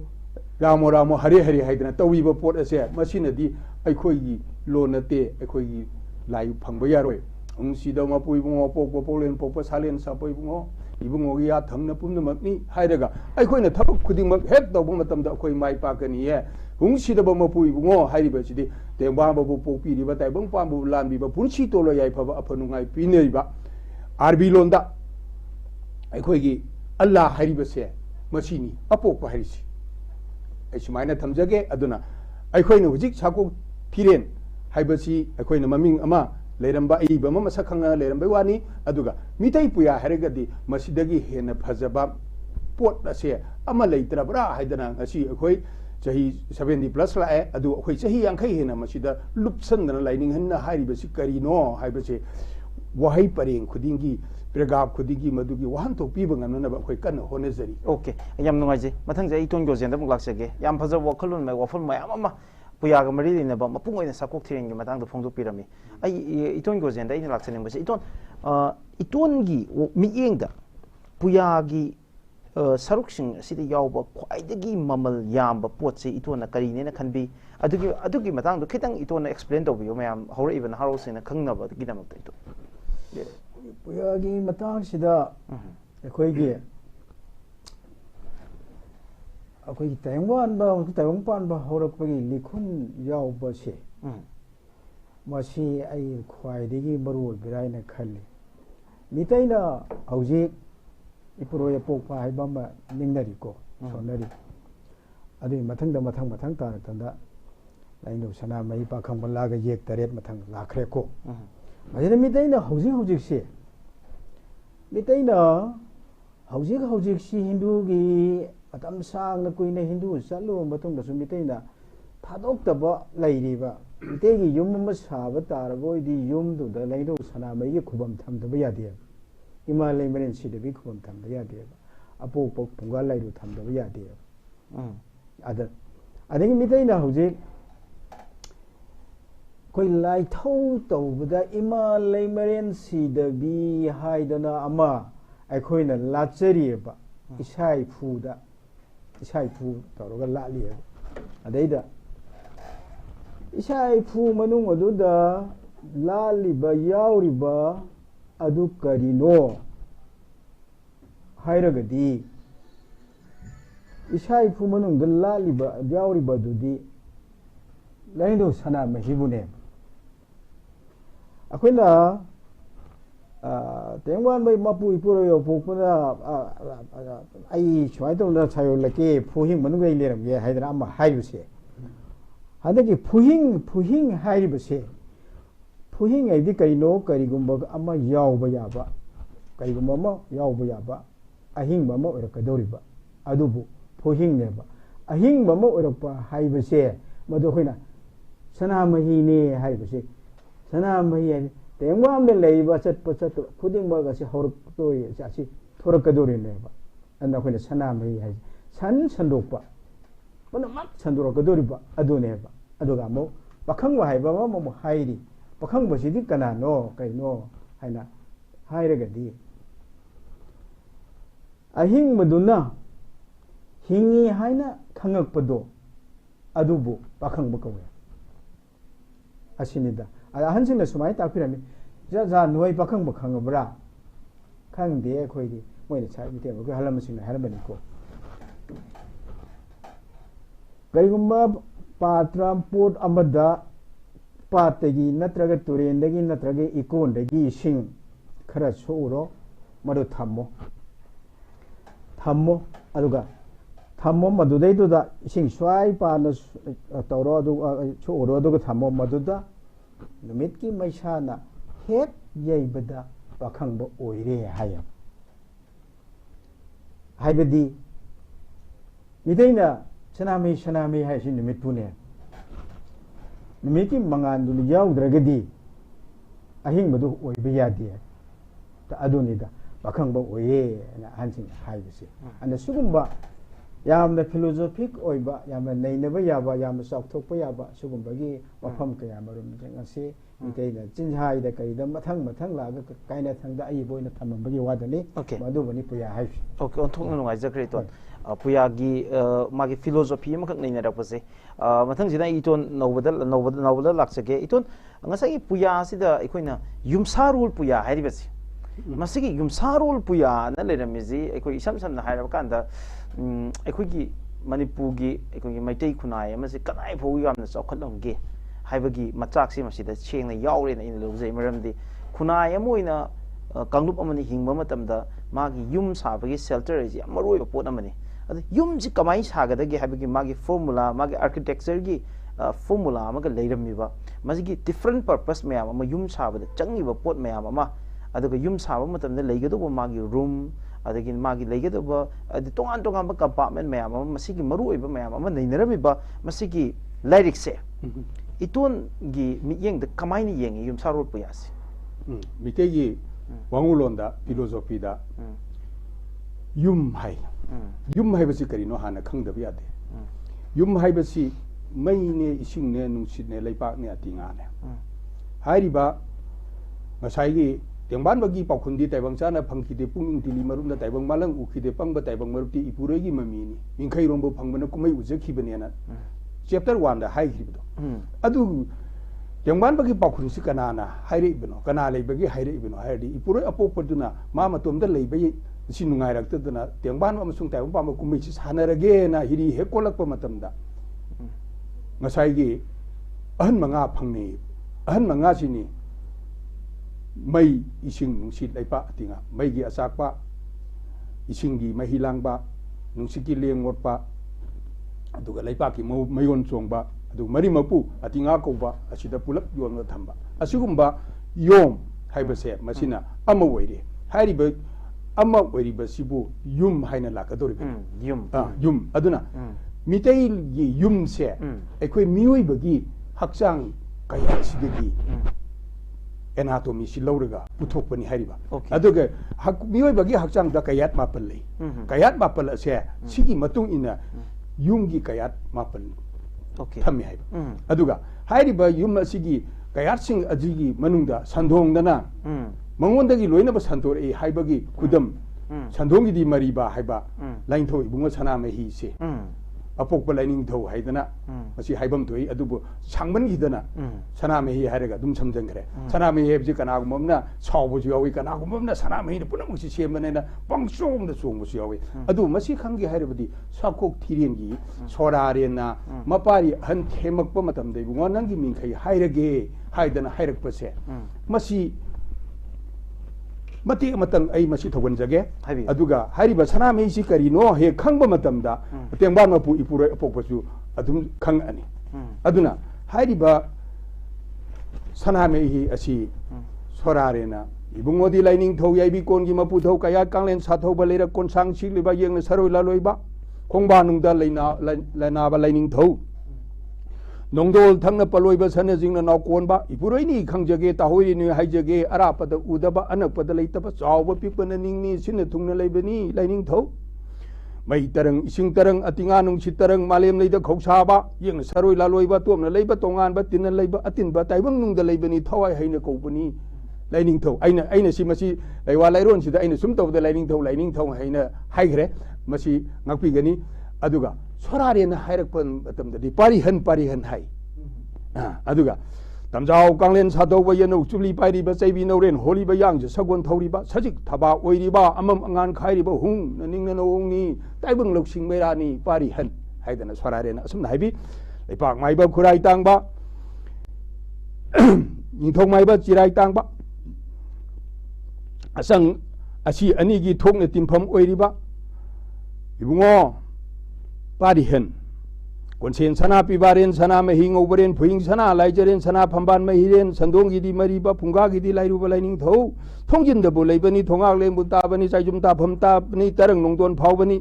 रामो रामो हरे हरे हायदना तौरिबा पोट असे मसिनदी अखोयगी लोनते अखोयगी लाइ फंगब यारोय उंसीदा मपुइबुंगो पोकबो पोलेन पोकबो सालेन सापोइबुंगो इबुंगोगी या थंगना पुमनमकनी हायरगा अखोयना थबक खुदिंगमक हेक तौब मतमदा अखोय माइ पाकनिये उंसीदब मपु इबुंगो हायरिबसिदि तेंबाबबु पोकपिरिबा ताइबंग पामबु लानबिबा पुनसी तोलो याइफबा अफनुंगाइ पिनेरिबा आरबी लोंदा अखोयगी अल्लाह हायरिबसे मसिनी अपोकबा हायरिसि ऐसुमाइना थमजगे अदुना अखोयना हुजिक साकोक थिरेन हायबसि अखोयना ममिंग अमा लेरंबा इबा मसक खंगा लेरंबा वानी अदुगा मितै पुया हरगदी मसिदगी हेन फजबा पोट असे अमा लेतरबरा हायदना ngasi अखोय चाही 70 प्लस लाए अदु अखोय चाही यांखै हेना मसिदा लुपसनदना लाइनिंग हन्ना हारिबसि करिनो हायबसे वहाई परेंग खुदिंगी प्रेगाब खुदिंगी मदुगी वहान तो पीबा ngannaba अखोय कन्न होनेजरी ओके याम नुंगाइजे मथंग जे इटोन गोजेंदा मुक लाक्सगे याम फजब वखलुन मे वफल मयाम अमा पुयाग मरी दिनबा मपुंग ओइना साकोक थिरेंगी मतंग फोंदो पिरमी आई इटोन गोजेंदा इन लाक्सनेंबसे इटोनगी मियेंगदा पुयागी सरुकसिंग सिदा यावबा ख्वाइदगी ममल यामबा पोटसे इटोना करीनेना खनबी अदुगी मतंग खितंग इटोना एक्सप्लेन तौबियो मयाम हौर इवन हारोसेना खंगनबा गिदमक इटो पुयागी मतंग सिदा अखोयगी अखोयगी ताइवांग पानबा हौरकपगी लिखुन यावबसे मसी आई ख्वाइदगी मरुल बिरायना खल्ली मितैना हौजिक इपुरोय पोकपा हाइबा निंगनरिको सोनरी अदुई मथंग तार तंदा लाइनो सना मई पाखंग बलागा येक तरेत मथंग लाखरेको मजिना मितैना हौजिक से मितैना हौजिक सी हिंदूगी अतम सांगना कुइना हिंदू चलो मतंग दसु मितैना थादोक्तबा लैरिबा मितैगी युम म साबा तारबोइदी युम दुदा लाइनो सना मई खुबम थमदबा यादे इमा लेमरेन सिदबि खुबम थमबा यादे अपोक पुंगा लाइरु थमदबा यादे अदगी मितैना हौजिक कोई लाइथौ तौबदा इमा लेमरेन सिदबि हाइदना अमा अखोइना लाचरिबा इसाई फू तौरगा लालिए अदैदा इसाई फू मनुंग अदुदा लालिबा यावरिबा अदु करिनो हायरगदी इसाई फू मनुंग लालिबा यावरिबा दुदी लाइनो सना महिबुने अखोइना तेंगवान बै मपु इपुरो पोकपना आई सुमाय तौना सायो लके फुहिंग मनुगै लेरम ये हाइदरा अमा हाइबसे हदगी फुहिंग हाइबसे फुहिंग आइदि करिनो करिगुम्बा अमा यावबा याबा करिगुम्बा अमा यावबा याबा अहिंग बमा ओरकदोरिबा अदुबु फुहिंग नेबा अहिंग बमा ओरकपा हाइबसे मदो खोइना सनामहीने हाइबसे सनामही तेंगवाम ने लेबा चटप खुदिंग बगासी हौरकतोय जासी थोरकदोरिनेबा अन्ना खोइना सनामही हाइ संदोकपा मनमक संदोरकदोरिबा अदुनेबा अदुगा मो पखंग हाइबा मो हाइरी पखंग बसिदि कनानो कइनो हाइना हाइरगदी अहिंग मदुना हिंगी हाइना खंगकपदो अदुबु पखंग बकवे असिनिदा अहनसिंगना सुमाय तापिरमी जा नोय पखंग बखंगबरा खंगदे खोइदि मोइना छाइ मितेबो हलमसिंगना हरबनिको करिगुम्बा पात्रा पोट अमदा पातगी नत्रगे तुरेंदगी नत्रगे इकोंदगी इसिंग खरा सोरो मदु थम्मो अदुगा थम्मो मदुदैदुदा इसिंग स्वाई पाना तौरो अदु सोरो अदुगा थम्मो मदुदा नुमितकी मैसाना हेक यैबदा पाखंबो ओइरे हाय हाइबदी मिदैना सनामी हाइसि नुमितपुने नुमितकी मंगानदु याउद्रगदी अहिंग मदु ओइबे यादे ता अदुनिदा पाखंबो ओये ना हानसिंग हाइबसे अन सुगुम्बा यामना फिलोसॉफिक ओइबा यामना नैनबा याबा यामना चाउथोकपा याबा सुगुम्बगी मफम कया मरुम जंगसे मिदैना चिन्हाइदा कइदा मथंग लागा काइना थंगदा अइ बोइना थमबगी वादनी मदुबनी पुया हाइस ओके ओंथोंना नुगाइ जक्रे तो पुयागी मागी philosophy अमखक नैनरपसे मथंगसिना इटोन नौबदा लाक्सगे इटोन ngasai puya sida aikoina yumsarul puya hairibasi masigi yumsarul puya na leramizi aikoi isam samna hairab kanda aikoigi manipugi aikoigi maitai khunai amasi kanai phau yamna chawkhatlongge haibagi machak si masida chengna yaure na in lojai maramdi khunai amoina kanglup amani hingba matamda magi yum sabagi shelter ji amaroi pot amani adu yum ji kamai sagadagi haibagi magi formula magi architecture gi formula amaga leiramiba masigi different purpose mayam ama yum sabada changiba pot mayam ama aduga yum saba matamda leigadoba magi room adagi magi leigadoba adi tongan ba compartment mayam ama masigi maru oiba mayam ama neinaramiba masigi lyric se iton gi miyeng da kamaini yeng yum sarol puyasi mitegi wangulonda philosophy da yum hai basi karino hana khangdabi ade yum hai basi mai ne ising ne nungsit ne leipak ne atinga ne hairiba ngasai gi tengban bagi paukhundi taibang chana phangki de punging tili marum da taibang malang ukhi de pangba taibang maruti ipurei gi mami ni mingkhai rombo phangbana kumai ujekhi bane na chapter 1 da hai khibdo adu tengban bagi paukhun si kana na haire ibno kana leibagi haire ibno hairi ipurei apopoduna ma matom da leibai si nungai raktaduna tengban amasung taibang pa ma kumai si sanarage na hiri hekolakpa matamda ngasai ahan manga phangni ahan manga sini mai ising nungsit laipa atinga mai gi asakpa ising gi mahilangba nungsiki lengotpa aduga laipa ki mayon chongba adu mari mapu atinga koba asida pulak yonga thamba asigumba yom haibase masina ama oire hairiba ama oiriba sibu yum haina lakadori yum aduna mitai gi yum se ekoi mioi bagi hakchang kaya sidegi anatomy si lawraga puthokpani hariba aduga mioi bagi hakchang da kayat mapal lei kayat mapal ase sigi matung ina yum gi kayat mapal thami haiba aduga hariba yum asigi kayat sing ajigi manungda sandong dana mangondagi loina ba santor e haibagi kudam sandong gi di mariba haiba lainthoi bunga sana me hi se apok balaining thau haidana masi haibam thoi adubu sangban hidana saname hi haraga dum samjangre saname hi hebji kana gumna chawbu ju yawi kana gumna saname hi punam si semane na pangsom da songbu su yawi adu masi khangi haribadi sakok thirengi sorarena mapari han themakpa matam dei bunga nangi mingkhai hairage haidana hairakpase masi mati matang ai masi thogan jage aduga hariba saname si karino he khangba matamda tengban mapu ipure apokpasu adum khang ani aduna hariba saname hi asi sorarena ibungodi lining thau yaibi kon gi mapu thau kaya kanglen sa thau ba leira kon sang si liba yeng saroi la loiba khongba nungda leina ba lining thau nongdol thangna paloiba sana jingna naw konba ipuroi ni khangjage tahoi ni haijage arapada udaba anakpada leitaba chawba pikpana ningni sinna thungna leibani lining thau mai tarang ising tarang atinga nung si tarang malem leida khoksaba yeng saroi la loiba tomna leiba tongan ba tinna leiba atinba taibang nungda leibani thawai haina kobani lining thau aina si masi leiwa lairon sida aina sum tawda lining thau haina haigre masi ngakpi gani aduga sorarena hairakpan matamda di pari han hai aduga tamjau kanglen sadau ba yanu chuli pairi ba chaibi noren holi ba yang je sagon thori ba sajik thaba oiri ba amam angan khairi ba hung naning na nong ni taibang loksing mera ni pari han haidana sorarena asum haibi leipak mai ba khurai tang ba ยิงทงไม้บัดจีไรต่างบะสังอาชีอันนี้กี่ทงในติมพมอวยดีบะอีบุงอปาดิเห็นคนเชียนชนะปีบาเรนชนะไม่หิงโอเบเรนผู้หญิงชนะไลเจเรนชนะพัมบานไม่หิเรนสันดงกีดีมารีบะพุงกากีดีไลรูบะไลนิงเท่าทงยินเดบุไลบันีทงอากเลนบุตาบันีใจจุมตาพมตาบันีตะรังนงตวนเผาบันี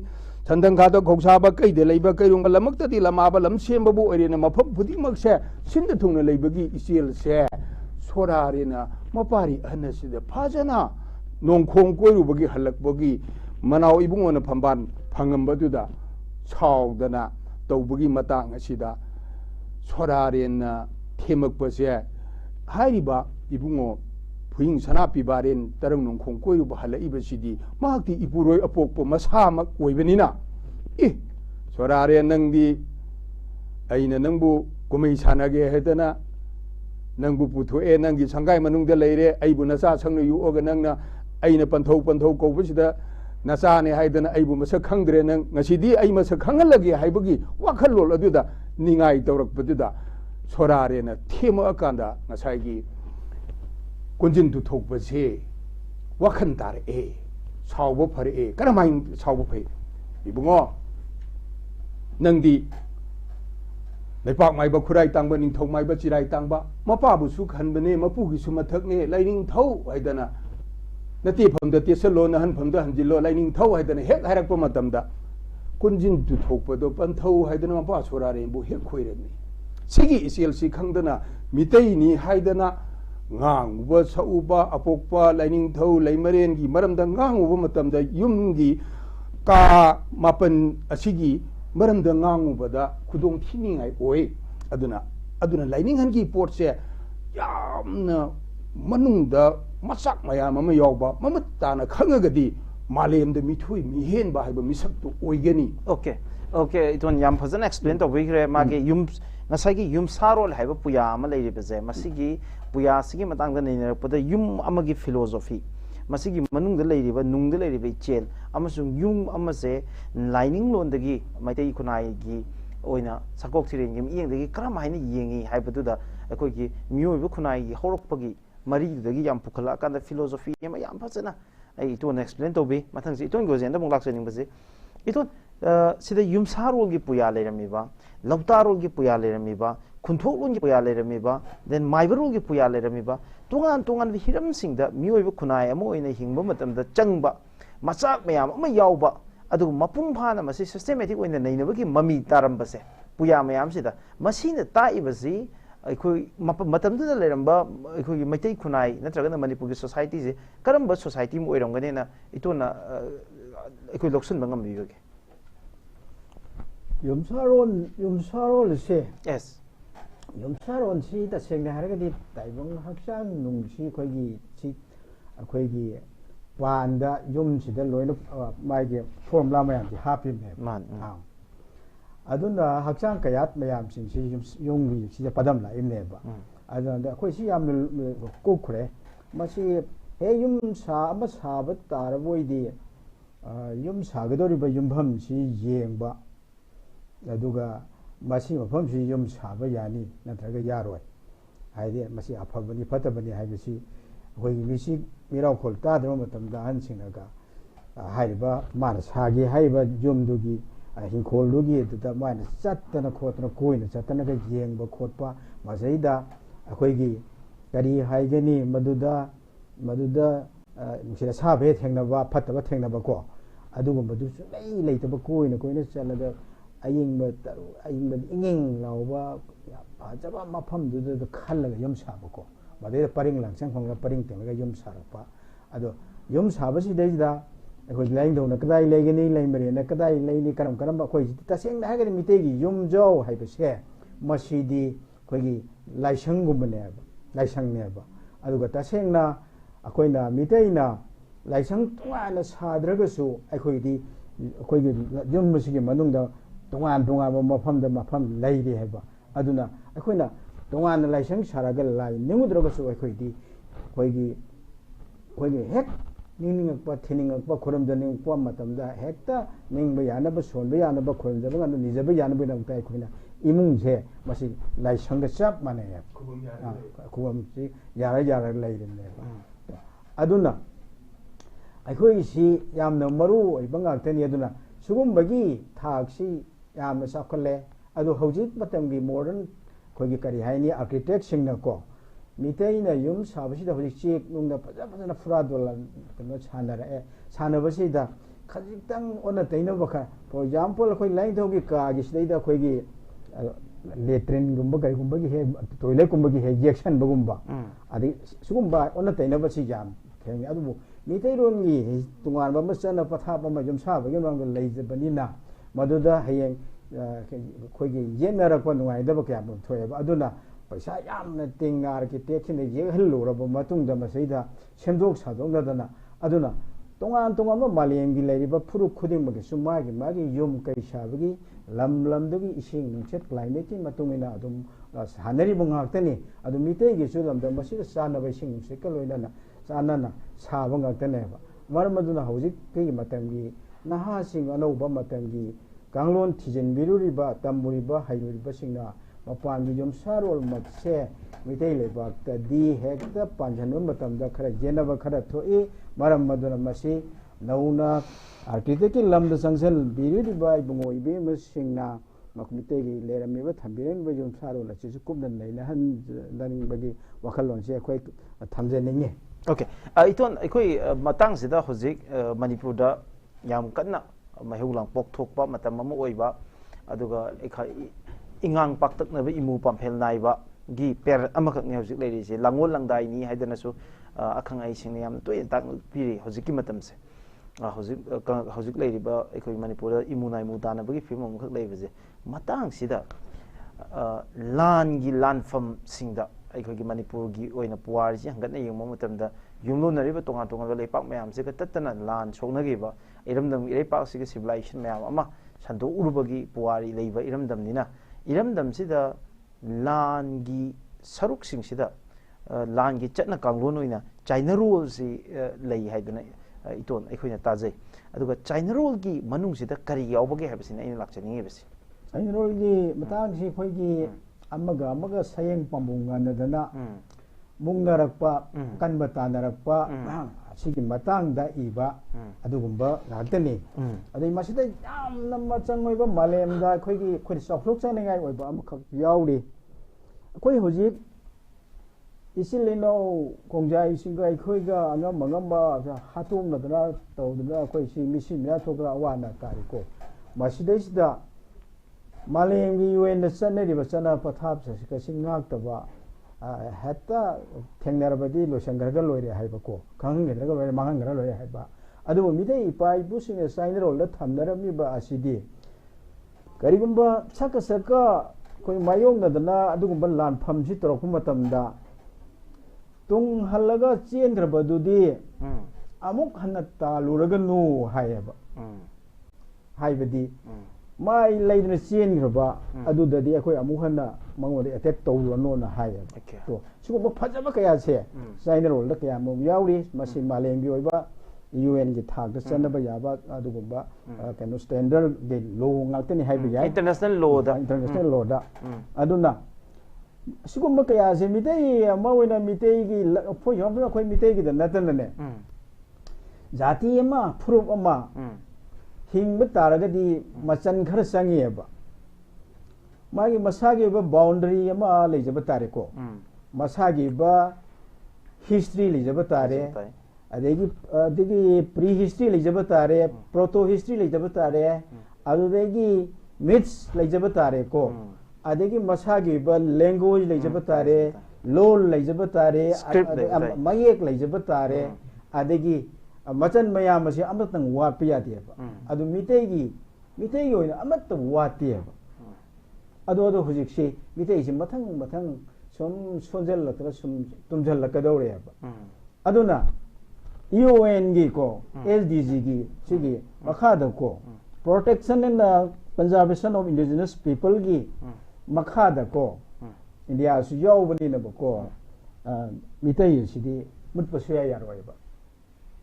ฉันทั้งข้าต้องขชาบะไกเดลัยบะไกรุงบะละมักตะติละมาบะลำเชียมบะบุเอเรนมาพบพุทธิมักเสสินเดทุงในลัยบะกีอิเซียลเสโซราเรนะมาปารีอันนั้นสิเดพาจนะนงคงกวยรูบะกีฮัลลักบะกีมันเอาอีบุงวันพัมบานพังงมบะตุดาชาวดนะตัวบะกีมาตังสิดาโซราเรนะเทมักบะเสหายริบะอีบุงอผู้หญิงชนะปีบาเรนตรังนงคงกวยรูบะฮัลลักอีบะสิดีมากที่อีปุโรยอปกปมาซามักอวยเบนีนะโซราเรนังดีไอ้นั่นนังบุกุมิชานาเกเหตนะนังบุปุถุเอนังกีสังไกมนุงเดลัยเรไอ้บุนาซาสังนยูโอกันนังนะไอ้นั่นปันโทกูวิสิดานาซาเนี่ยให้เดนะไอ้บุมาสักขังเดรนังงาสิดีไอ้มาสักขังกันละกีให้บุกีว่าขันโลละดูดานิงไงตัวรักปดูดาโซราเรนะเทมอาการดางาใช่กีคนจินตุถูกประเสว่าขันตาเรชาวบุพเพก็ทำไมชาวบุพเพอีบุงอนังดีในปากไม่บักคุไรตังบันิงทงไม่บัจิไรตังบะมาป้าบุสุขันบันเนมาผู้กิสุมาทักเนไลนิงเท่าไอ้ดนะนาทีผมเดติเสโลนะฮันผมเดหันจิโลไลนิงเท่าไอ้ดนะเฮกให้รักประมาตำดาคุณจินตุถูกประตูปันเท่าไอ้ดนะมาป้าสุราเรนบุเฮกคุยเรนนี่สิกิอิเซลสิขังดนะมิเตยนี่ให้ดนะงางอุบะสอุบะอปกปะไลนิงเท่าไลมาเรนกีมารมดังงางอุบะมาตำดายุมกีกามาเป็นอสิกีมารมดังงางอุบะดาคุดงที่นี่ไงโอ้ยอดุนะไลนิ่งฮันกีปวดเสียยามนะมนุษย์ดามาสักมายามันไม่ยอมบ่มันไม่ตานะขังก็ดีมาเลมเดมีทุยมีเห็นบ่ให้บ่มีสักตัวโอ้ยกันนี่โอเคตัวนี้ยังพอจะ explain ตัววิเคราะห์มาเกี่ยมงั้นใช่กี่ยุมซาโรลให้บ่ปุยามาเลยดิเปเซมาสิกี่ปุยาสิกี่มาตั้งกันนี่นะพอจะยุมอามากี่ philosophyมาสิกี่มนุษย์เดเลยดิบ่นุ่งเดเลยดิบ่เจนอามาส่งยุมอามาเสไลนิ่งโลนตะกี้ไม่ได้คนไหนกี่โอ้ยนะสักกที่เรียนยิ่งเอียงตะกี้กระมัยนี่ยิ่งให้ให้ประตูดาไอ้คนกี่มีอยู่บุคคลไหนกี่ฮอรกปะกี้มารีตะกี้ยามพุกละกันแต่ philosophy ยังไม่ยามพัฒนาไอ้ตัว explain ตัวบีมาทั้งสิตัวก็เจนแต่บางหลักเส้นยังไม่สิไอ้ตัวสิได้ยุมซาโรกี่ปุยาเลยนะมีบ้าลาวตาโรกี่ปุยาเลยนะมีบ้าคุณทุกลุนกี่ปุยาเลยนะมีบ้า then ไมเบอร์โรกี่ปุยาเลยนะมีบ้าตัวงานวิฮิรัมสิงห์ดามีอยู่บุคคลไหนอโมยในหิงบ่มาตั้มดาจังบ้ามาซักไม่ยามไม่ยาวบ้าอะดูมาพุ่งผ่านมาสิ systematic วันนั้นในนั้นว่ามันมีตารมบัสเซ่ปุยามายามสิดามาสิเนี่ยตายบัสสิไอ้คุยมาตั้มตัวเลยรำบ้าไอ้คุยไม่ใช่คนไหนนั่นแสดงว่ามันนี่พวก society สิก็รำบ้า society มวยรำกันเนี่ยนะไอ้ตัวน่ะไอ้คุยลักษณะมันก็มีอยู่แค่ยุมซาโรลเซ่ yes ยุมซาโรลสิแต่เสียงเนี่ยอะไรก็ดีแต่บางฮักชันนุ่งสิคุยกี่วานดะยุมสิเดลอยน์ไม่เกี่ยวฟอร์มลาไม่ยามที่ฮาพิมเนี่ยมันอดุนดาฮักชันขยัดไม่ยามสิ่งที่ยุงวิสิจะประดับหลายเนี่ยบ่อดุนดาคุยสิยามกุกเลยมาสิเฮยุมสามาสาบัดตาระบวยดียุมสาก็โดริบยุมพัมสิเยี่ยงบ่แล้วดูก็มาสิมาพัมสิยุมสาบยานี่นั่นถือก็ยารวยไอ้เดียมาสิอาภบันีพัฒบันีให้มาสิคุยมีสิมีเราคนตาดมาทำด้านสิ่งนั้นก็ให้บ่มาสากีให้บ่ยุมดูกีหิงโคลูกีแต่มาจัดตนะโคตรคุยนะจัดตนะก็เยี่ยงบ่โคตรป่ามาใส่ดาคุยกีกะดีให้กันนี่มาดูดามิสิซาเบเทงนะว่าพัฒว่าเทงนะบ่ก็อะดูมาดูเลยแต่บ่คุยนะคุยนะจันละไอ้ยิงมาอิงเราว่าจะว่ามาพัมดูดูขันเลยยมสาบก็มาได้ปริงหลังเส้นของเราปริงแต่ละยมสาบปะอะดูยมสาบสิได้จ้ะคนไล่ดูนะก็ได้ไล่กันนี่ไล่มาเรียนนะก็ได้ไล่นี่กันบะคนแต่เสียงได้กันมีเตกิยมเจ้าให้ไปเสียมาสีดีคนกี่ไล่ช่างกุมเนี่ยไล่ช่างเนี่ยบะอะดูก็แต่เสียงนะคนน่ะมีเตยนะไล่ช่างตัวน่ะสาดระก็สู้ไอ้คนที่คนกี่ยมมาสิมันนุ่งดาตรงานมาพัมไล่ดีให้บ่อดุนะไอ้คนน่ะตรงานไล่ช่างสาระกันไล่นิ่งอุดรก็สู้ไอ้คนที่เฮ็ดนิ่งๆก็ทิ้งๆก็คนมันนิ่งก็มาทำได้เฮ็ดตานิ่งไปยานะบ่สอนไปยานะบ่คนจะบ่กันนี่จะไปยานะไปนำใจคนน่ะ 이문제 마시 라이성가 짭 마네 구범지 야라 레이네 아두나 아이코이시 얌나 마루 이방학테니 아두나 수금바기 타악시 얌나 사컬레 아두 허직 마tam기 모던 거기 까리 하이니 아키텍트 싱나고 미테이나 윰 사바시다 허직 치 농나 파자파자나 프라돌라 그노 차나레 차나바시다 가직당 오나 테이나바카 for example khoi lain thogi ka gi sidaida khoi gi letrain gumba kai gumba gi he toilet gumba gi he injection bagumba adi sugumba ola taina ba si jam kheng adu mi tai ron gi tungan ba ma sana patha ba ma jum sa ba gi mang lei je banina maduda hayeng khoi gi yenara ko nungai da ba kya bu thoye ba aduna paisa yamna tingar ki tekin de ye hallo ra ba matung da ma seida semdok sadong da na aduna 동안 말리엠기 레리바 푸르 코딩 수마기 마기 용 카이샤브기 람람드기 이싱 능ချက်클라이메티 마통이나 아둠 하늘이 봉학더니 아두 미테기 수람도 마시 사나바 이싱 세컬로이나 사나나 사봉학더네바 마르마두나 하우직 그기 마탐기 나하싱 아노바 마탐기 강론 티젠 비루리바 담부리바 하이루리바 싱나 마판기 좀 사롤 맛세 미테일레바 디 헥다 판잔노 마탐다 khara jenaba khara thoi maram maduna masi nauna architect lamda sangsel biri bai bungo ibe masingna makmite gi lerami ba thambiren ba jom saro la chi kumdan leina han dan bagi wakhalon se khoi thamje ninge okay iton khoi matang sida hojik manipur da yam kanna mahulang pok thokpa matam ma oiba aduga ingang paktak na ba imu pampel naiba gi per amakak ne hojik leiri se langol langdai ni haidana su akhang ai sing yam toy tak piri hojik ki matam se hojik leiri ba ekhoi manipur imunai mu dana bagi film amkhak leiba je matang sida lan gi lanfam singda ekhoi gi manipur gi oina puar ji hangat na yengma matam da yumlo nariba tonga tonga leipak mayam se ka tatana lan chongnagi ba iramdam ireipak se civilization mayam ama sandu urubagi puari leiba iramdam nina iramdam sida langi saruk sing sida langi chatna kanglon oina china rule si lei haiduna iton ekhoi tajai aduga china rule gi manung sida kari yaubage habsina ina lakchani hebsi china rule gi matang si khoi gi amaga sayeng pambunga nadana mungnarakpa kanba tanarakpa asigi matangda iba adugumba ngaktani adai masida yamna machang oiba malemda khoi soflok chanengai oiba amakak yauri khoi hojik isilino kongjai singai khoiga angamba hatum nadana tawdana khoi si misi mira thokra wana kariko masida sida malemgi UN da saneri ba sana pathap sa ka singak taba hatta thengnarabadi losangarga loire haibako khangengeraga loire mangangera loire haiba adu midai pai busing sainrol da thamnarami ba asidi karigumba saka koi mayong nadana adugumba lan phamji torok matamda tung halaga chengrabadudi amuk hanna taluraga nu hayaba haibadi mai leidna chengraba adudadi akhoi amuk hanna mangode attack tawrano na hayaba to siguba phajaba kaya se sainrol da kaya mom yauri masi malembi oiba UN gi thak da chanaba yaba adugumba kano standard de law ngaktani haiba ya international law da aduna sigumba kaya se mitei amawana mitei gi pho yomna khoi mitei gi da natanane jati ama proof ama hingba taragadi machan khar sangiyeba magi masagi ba boundary ama lejaba tare ko masagi ba history lejaba tare adegi pre history lejaba tare proto history lejaba tare adegi myths lejaba tare ko adegi masagi ba language lejaba tare law lejaba tare mayek lejaba tare adegi machan mayam asi amatang watpa yadeba adu mitegi oina amatta wattieba ado hujikse mitegi matang som sonjallatra sum tumjallakadawreba aduna UN gi ko SDG gi sigi makhada ko protection and conservation of indigenous people gi makhada ko India su yawbani na ko mitegi sidi mutpasu yaroiba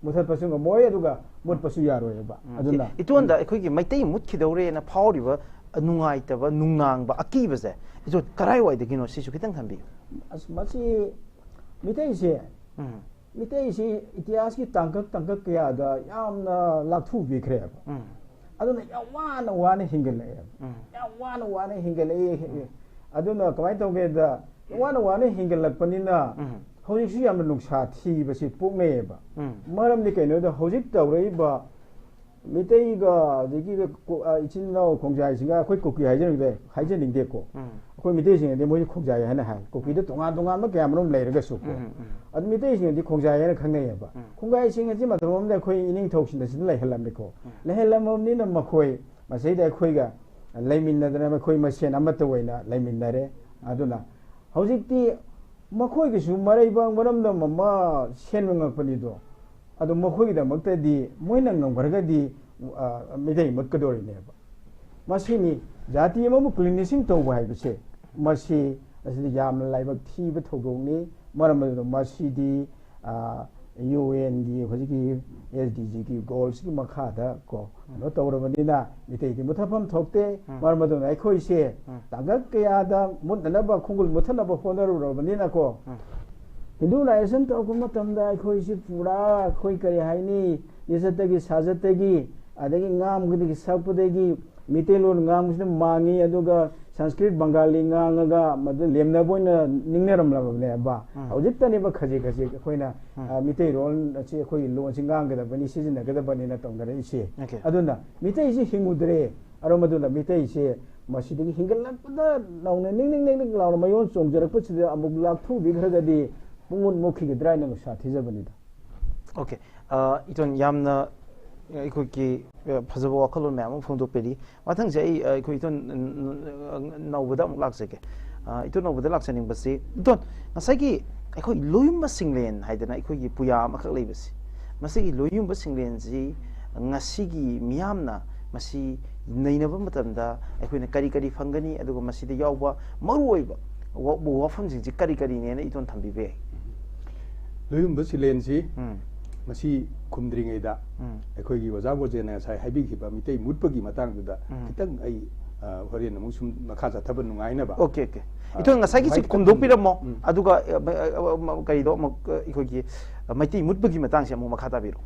muthal pasunga moy aduga mut pasu yaroiba aduna itonda ekhoi gi maitai mut khidawre na phawriba नुंगाइतबा नुंगनांगबा अकीबसे इजो कराई वाइदगिनो सिसु खितंग थंबी अस मसी मिते से मिते से इतिहास की तंकक कया दा यामना लाथु बिखरे अदुना यावाना वाने हिंगले यावाना वाने हिंगले अदुना कमाई तौगे दा यावाना वाने हिंगलकपनिना हौजिक यामना नुक्सा थीबसी पोकनेबा मरमनि कइनो हौजिक तौरइबा मितेगा जिकी इचिननाव खोंजाइसिंगा अखोई कुकी हाइजनिंगदेको अखोई मितेसिंगदे मोइ खोंजाइ हाना हाइ कुकीदे तोंगा तोंगा मा क्यामरोम लेरगसु को अद मितेसिंगदे खोंजाइ हाना खंगनेबा खोंगाइसिंगदे मतरोमदे अखोई इनिंग थौसिनसिन लैहलमनिको लैहलमनिना मखोई मसैदे अखोइगा लैमिनदना मखोई मसेन अमत वइना लैमिनरे अदुना हौजिकती मखोइगिसु मरैबंग मरमदा ममा सेनमंगपनिदो अदो मखोइगिदमक्तदी मोइना ngomgargadi midai mutkadorineba masini jati amamu cleansing tawba haibase masi asidi yam laibak thiba thogongni maramado masidi UN gi hojiki SDG ki goals ki makhada ko no tawrabanina midai di muthapam thokte maramado aikhoi se tagak kayada mudnaba khungul muthanaba honarubanina ko Hindu nation to kuma tamda khoi si pura khoi kare haini isatagi sajatagi adagi ngam gidi sapudagi mitelon ngam sin mangi aduga sanskrit bengali ngangaga madu lemna boina ningneram labne ba hojitani ba khaji khaji khoina mitei ron achi khoi lon singang gada bani sijina gada bani na tongdare ise aduna mitei si hingudre aromaduna mitei se masidagi hingal pada launa ning ning launa mayon chongjarak pachida amuk lakhu bigragadi pungun mukhi ge drai nang sa thijabani da okay iton yamna ikoi phajaba wakhalon ma'am phongdo peri mathang jai ikoi iton nawbada amuk laksake iton nawbada laksaning basi iton ngasai gi ikoi loyumba singlen haidana ikoi gi puya amakak leibasi masi gi loyumba singlen ji ngasi gi miyamna masi nainaba matamda ikoi na kari kari phangani adugo masi de yawba maruoiba wafam jing ji kari kari ne na iton thambibe loyumba silensi masi kumdringeida akhoi gi waja gojena sai habi khiba mitei mutpagi matang da kitang ai horen amu sum makha ja thaban nungaina ba okay okay ito nga sai gi kumdok piramo aduga kai do ikhoi gi maitei mutpagi matang se amu makha ta biro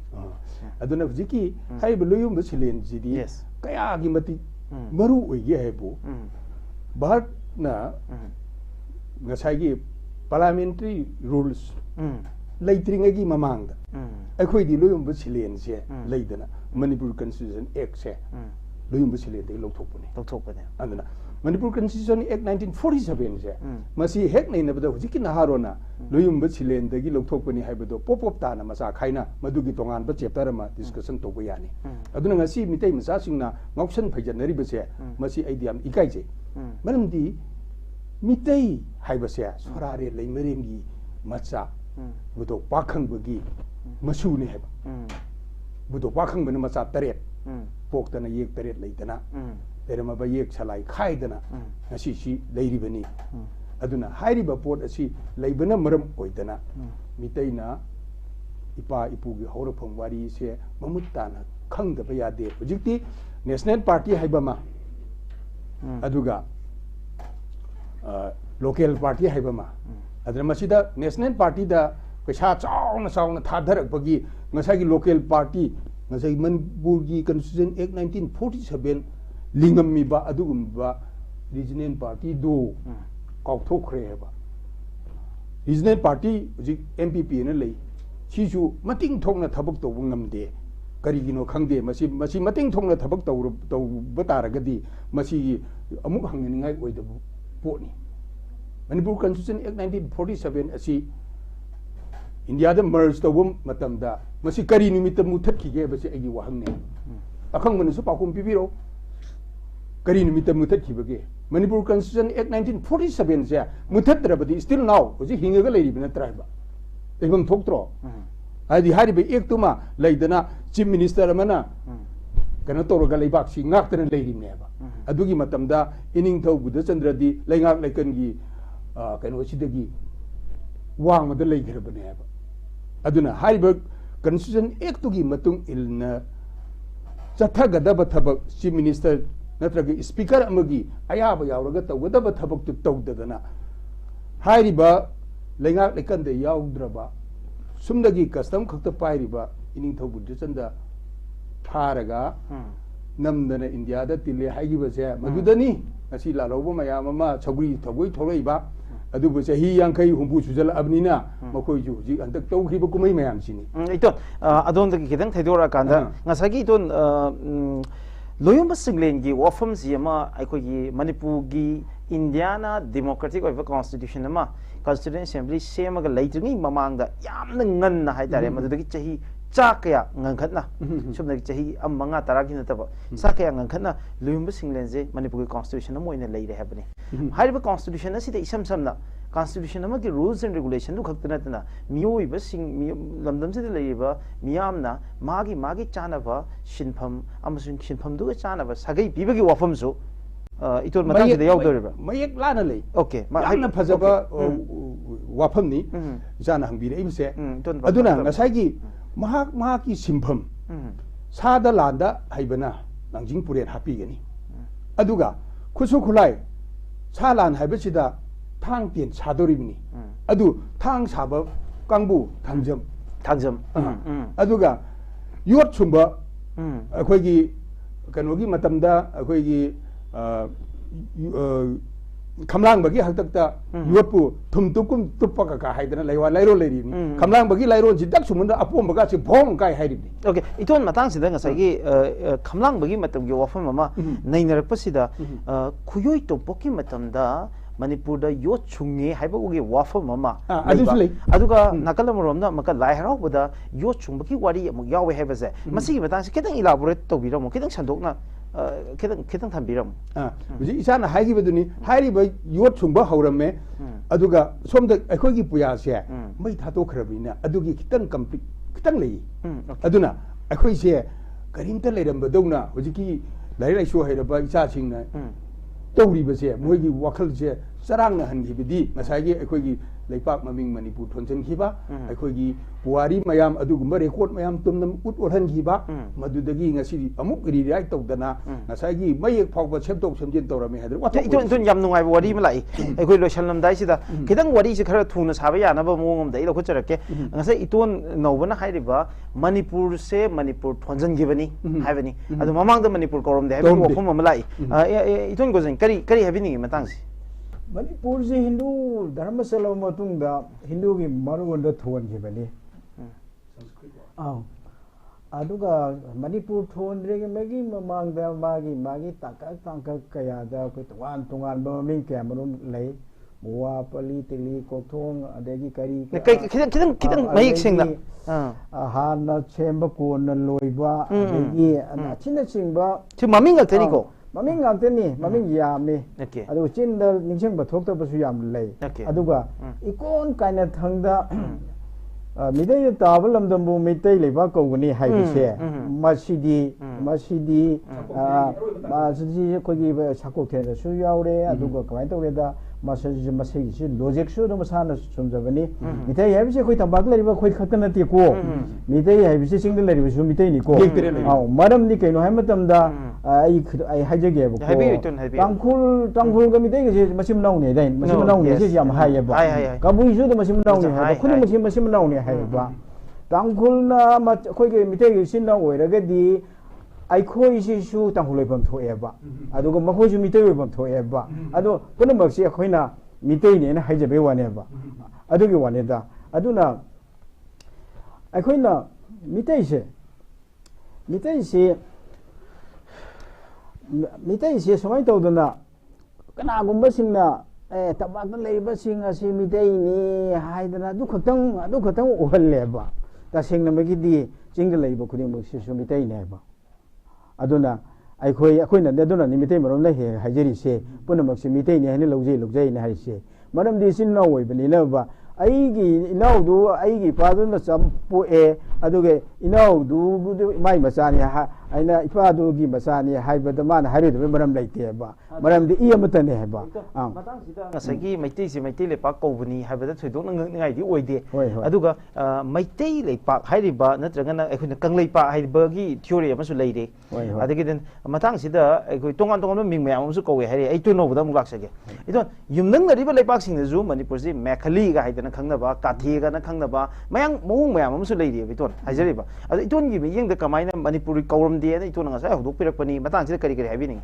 aduna hujiki haiba loyumba silensi di kaya gi mati maru oige haibo bharat na ngasai gi parliamentary rules leitringagi mamangda akhoi di loyumba silen se leidana manipur constitution act se loyumba silen de lokthokpane andana manipur constitution act 1947 se masi hek nei nabada hujiki naharona loyumba silen dagi lokthokpani haibado pop ta na masa khaina madugi tongan ba chapter ma discussion to yani aduna ngasi mitei masa singna ngausan phaijanari ba se masi aidiam ikai je manamdi mitei haibase sorare leimeremgi macha budo pakhang bagi masuni heba budo pakhang bana macha taret poktana yek taret leidana terema ba yek salai khaidana ngasi si leiribani aduna hairiba port asi leibana maram oidana miteina ipa ipugi horapam wari se mamuttana khangdaba yade hujikti national party haibama aduga local party haibama adra masida national party da paisa chauna thadharak bagi ngasagi local party ngasagi manipur gi constitution act 1947 lingam mi ba adugum ba regional party do kaukthokre heba regional party ji MPP na lei sisu mating thongna thabak to ngamde karigino khangde masi mating thongna thabak to bataragadi masi amuk hangningai oidabu poni Manipur Constitution Act 1947 asi India da merge to matamda masi kari nimita muthat khige basi agi wahangne akhang manu su pakum pibiro kari nimita muthat khibage Manipur Constitution Act 1947 se muthat rabadi still now hoji hingaga leiribna tribe egam thoktro adi haribe ek tuma leidana chief minister amana kana toroga leibak si ngaktana leiribne ba adugi matamda ining thau buddha chandradi leingak leikan gi kaino sidagi wang ma da lei ghirabane ba aduna hariba constitution act to gi matung ilna chatha gada ba thaba chief minister नत्रगे speaker अमगी अयाब यावरगा तौगदब थबक तौददना हाइरिबा लेंगा लेकंदे याउद्रबा सुमदगी कस्टम खक्त पाइरिबा इनिंथौ बुद्धचंदा फारगा नमदना इंडिया दा तिले हाइगिबसे मदुदनी ngasi la lobo mayam ma chagui thogui thoraiba adu bu chahi yankai humbu sujal abnina makoi ju ji antak tawkhi ba kumai mayam sini ito adon da kidang thaidora kanda ngasagi ton loyomba singlen gi wafam siama aikoi gi manipur gi indiana democratic of constitution ma constituent assembly sema ga leitri mamang da yamna ngan na haitare madudagi chahi Chakaya Nankana, Sumna Chahi, among Taraki Nataba, Sakaya Nankana, Lumba Singlense, Manipur Constitution, more in a lady happening. However, Constitution, I see the Samsam, Constitution, among the rules and regulations, look up to Natana, Mio, Sing, London to the labor, Miamna, Magi Chanava, Shinpam, Amazon Shinpam, do a Chanava, Sagi, Bibaki Wafamso. It told Madame the Outdoor. Mayak Lanale. Okay, my Pazaba Wapamni, Zanang be say, Aduna, Nasagi. Mahaki Simpam Sada Landa Haibana, Nanjing Purian Happy Gani Aduga, Kusukulai, Salan Habesida, Tang Pian Sadoribni, Adu, Tang Saba, Kambu, Tanjam, Aduga, Yuat Sumba, Akwegi, Kanogi Matamda, Akwegi Kamlang bagi hakta yuapu tumtukum tupaka haidana lewa lairo lady kamlang bagi lairo jidak sumunda apum baga si bong kai haidi okay iton matang sida ngasagi kamlang bagi matam gi wafam mama nainar pasida khuyoi to poki matamda manipur da yo chunge haiba ugi wafam mama aduga nakalamromna maka lai harau bada yo chungbaki wari amuk yawe haibase masigi matang kitang elaborate to biro mo kitang sandokna kitang thambiram isana haigibaduni hairiba yot chungba hauramme aduga somda akhoi gi puya se mai thato khrabina adugi kitang complete kitang lei aduna akhoi se karimta leiramba dawna hojiki lai lai sho hairaba isa singna tawriba se moigi wakhal se sarangna hangibidi masagi akhoi gi leipak maming manipur thonchen khiba akhoi gi puari mayam adugumba record mayam tumnam ut orhan khiba madudagi ngasi amuk ri rai tawdana ngasagi mayek phawba septok semjin tawrami hadre wa iton yam nungai wari ma lai akhoi loishalam dai sida kidang wari se khara thuna saba yana ba mongom dai lo khocharake ngasai iton nobana hairiba manipur se manipur thonjan gibani haibani adu mamang da manipur korom de habi wafum ma lai iton gozen kari habini matang si Manipur se Hindu Dharma Salam matungda Hindu ki marugonda thon gibani aduga Manipur thon rege magi mamangda magi tangka kaya da ko tungan maming kamarum lei muwa pali tili kokthong adegi kari kitang mayik singda hana chemba ko na loiba adegi achina singba chu maming ga tani ko maming ngakte maming yami adu chinda ningseng bathok ta yam lei aduga ikon kaina thangda midai tabalam dambu mitai leba koguni haibise masidi kogi sakok the su yaure aduga kamai tawreda masagi logic su no masana sumjabani mitai haibise koi tambak leriba koi khatana ti ko mitai haibise singda leriba su mitai ni ko maram ni kaino haimatamda ai hajage ba ko tangkhul ga mitai ge masim nauni dai masim nauni je yam hayeba kabui su do masim nauni ha khuni masim nauni hayeba tangkhul na ma khoi ge mitai ge sin na oiraga di ai khoi si su tangkhul lebam thoeba aduga makhoi su mitai lebam thoeba adu punamak si khoina mitai ne na hajabe wane ba adugi wane da aduna ai khoina mitai se somai tawdana kana gumba singna tabak leiba sing asi mitai ni haidana du khatang ohalle ta singna magi di jingle leiba khuding mo si mitai ne ba aduna aikoina aduna ni mitai marom la he hajeri se punamak si mitai ni hani lojai na hari se maram di sin na oi bani na ba aigi inau du aigi pa du na champu अदुगे इनाउ दु माई मचानी आइना इपादुगी मचानी हाइबद मान हाइरोदबे मरम लैते बा मरम दि इयमतने है बा मतang sida ngasagi maitai se maitai lepak kobuni haibada thoidok ngai di oide aduga maitai lepak hairiba natragana ekhuna kanglaipa haibagi theory amasu leire adagi den matang sida ekoi tongan tongan ming mayam amsu kowe hairi ai tuno bada mulak sage idon yumnang nariba lepak sing zu manipur si mekhali ga haidana khangna ba kathi ga na khangna ba mayang mung mayam amsu leire biton hajariba adu iton gi yeng da kamaina manipuri kauram de na iton ngasa hodok pirakpani matang sida kari kari habining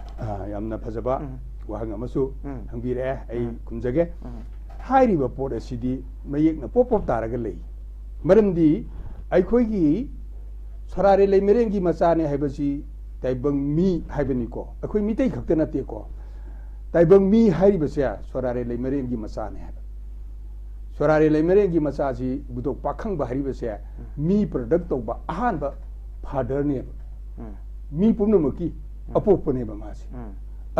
yamna phajaba wahang amasu hangbire ai kumjage hairiba pot asidi mayek na pop taraga lei maramdi ai khoi gi sarare lei merengi machane haibasi taibang mi haibani ko akhoi mi tai khakta na te ko taibang mi hairiba se sarare lei merengi machane ha sarare lei merengi macha si budok pakhang ba hariba se mi product to ba ahan ba father ne mi pumnamaki apopane ba masi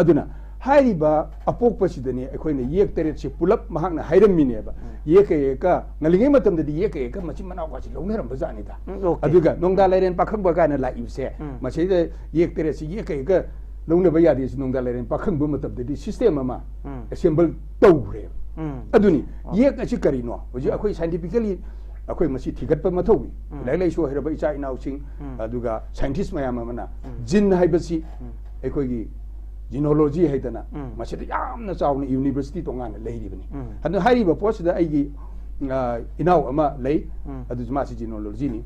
aduna hairiba apokpasidani akhoi yek teret se pulap mahakna hairamine ba yek ka ngalinge matam da yek ka machi manau ka si longneram bazani da aduga nongda lairen pakhang ba kana la ibse machi da yek teret si yek ka longne ba yadi si nongda lairen pakhang ba matam da system ama assemble tawre aduni yek achi karino hoji akhoi scientifically akhoi machi thigat pa mathowi lai lai so heraba icha inau sing aduga scientist mayam amana jin haibasi akhoi gi genealogy haidana masida yamna chawna university tongana leiribani hadu hairiba posida aigi inau ama lei adu masi genealogy ni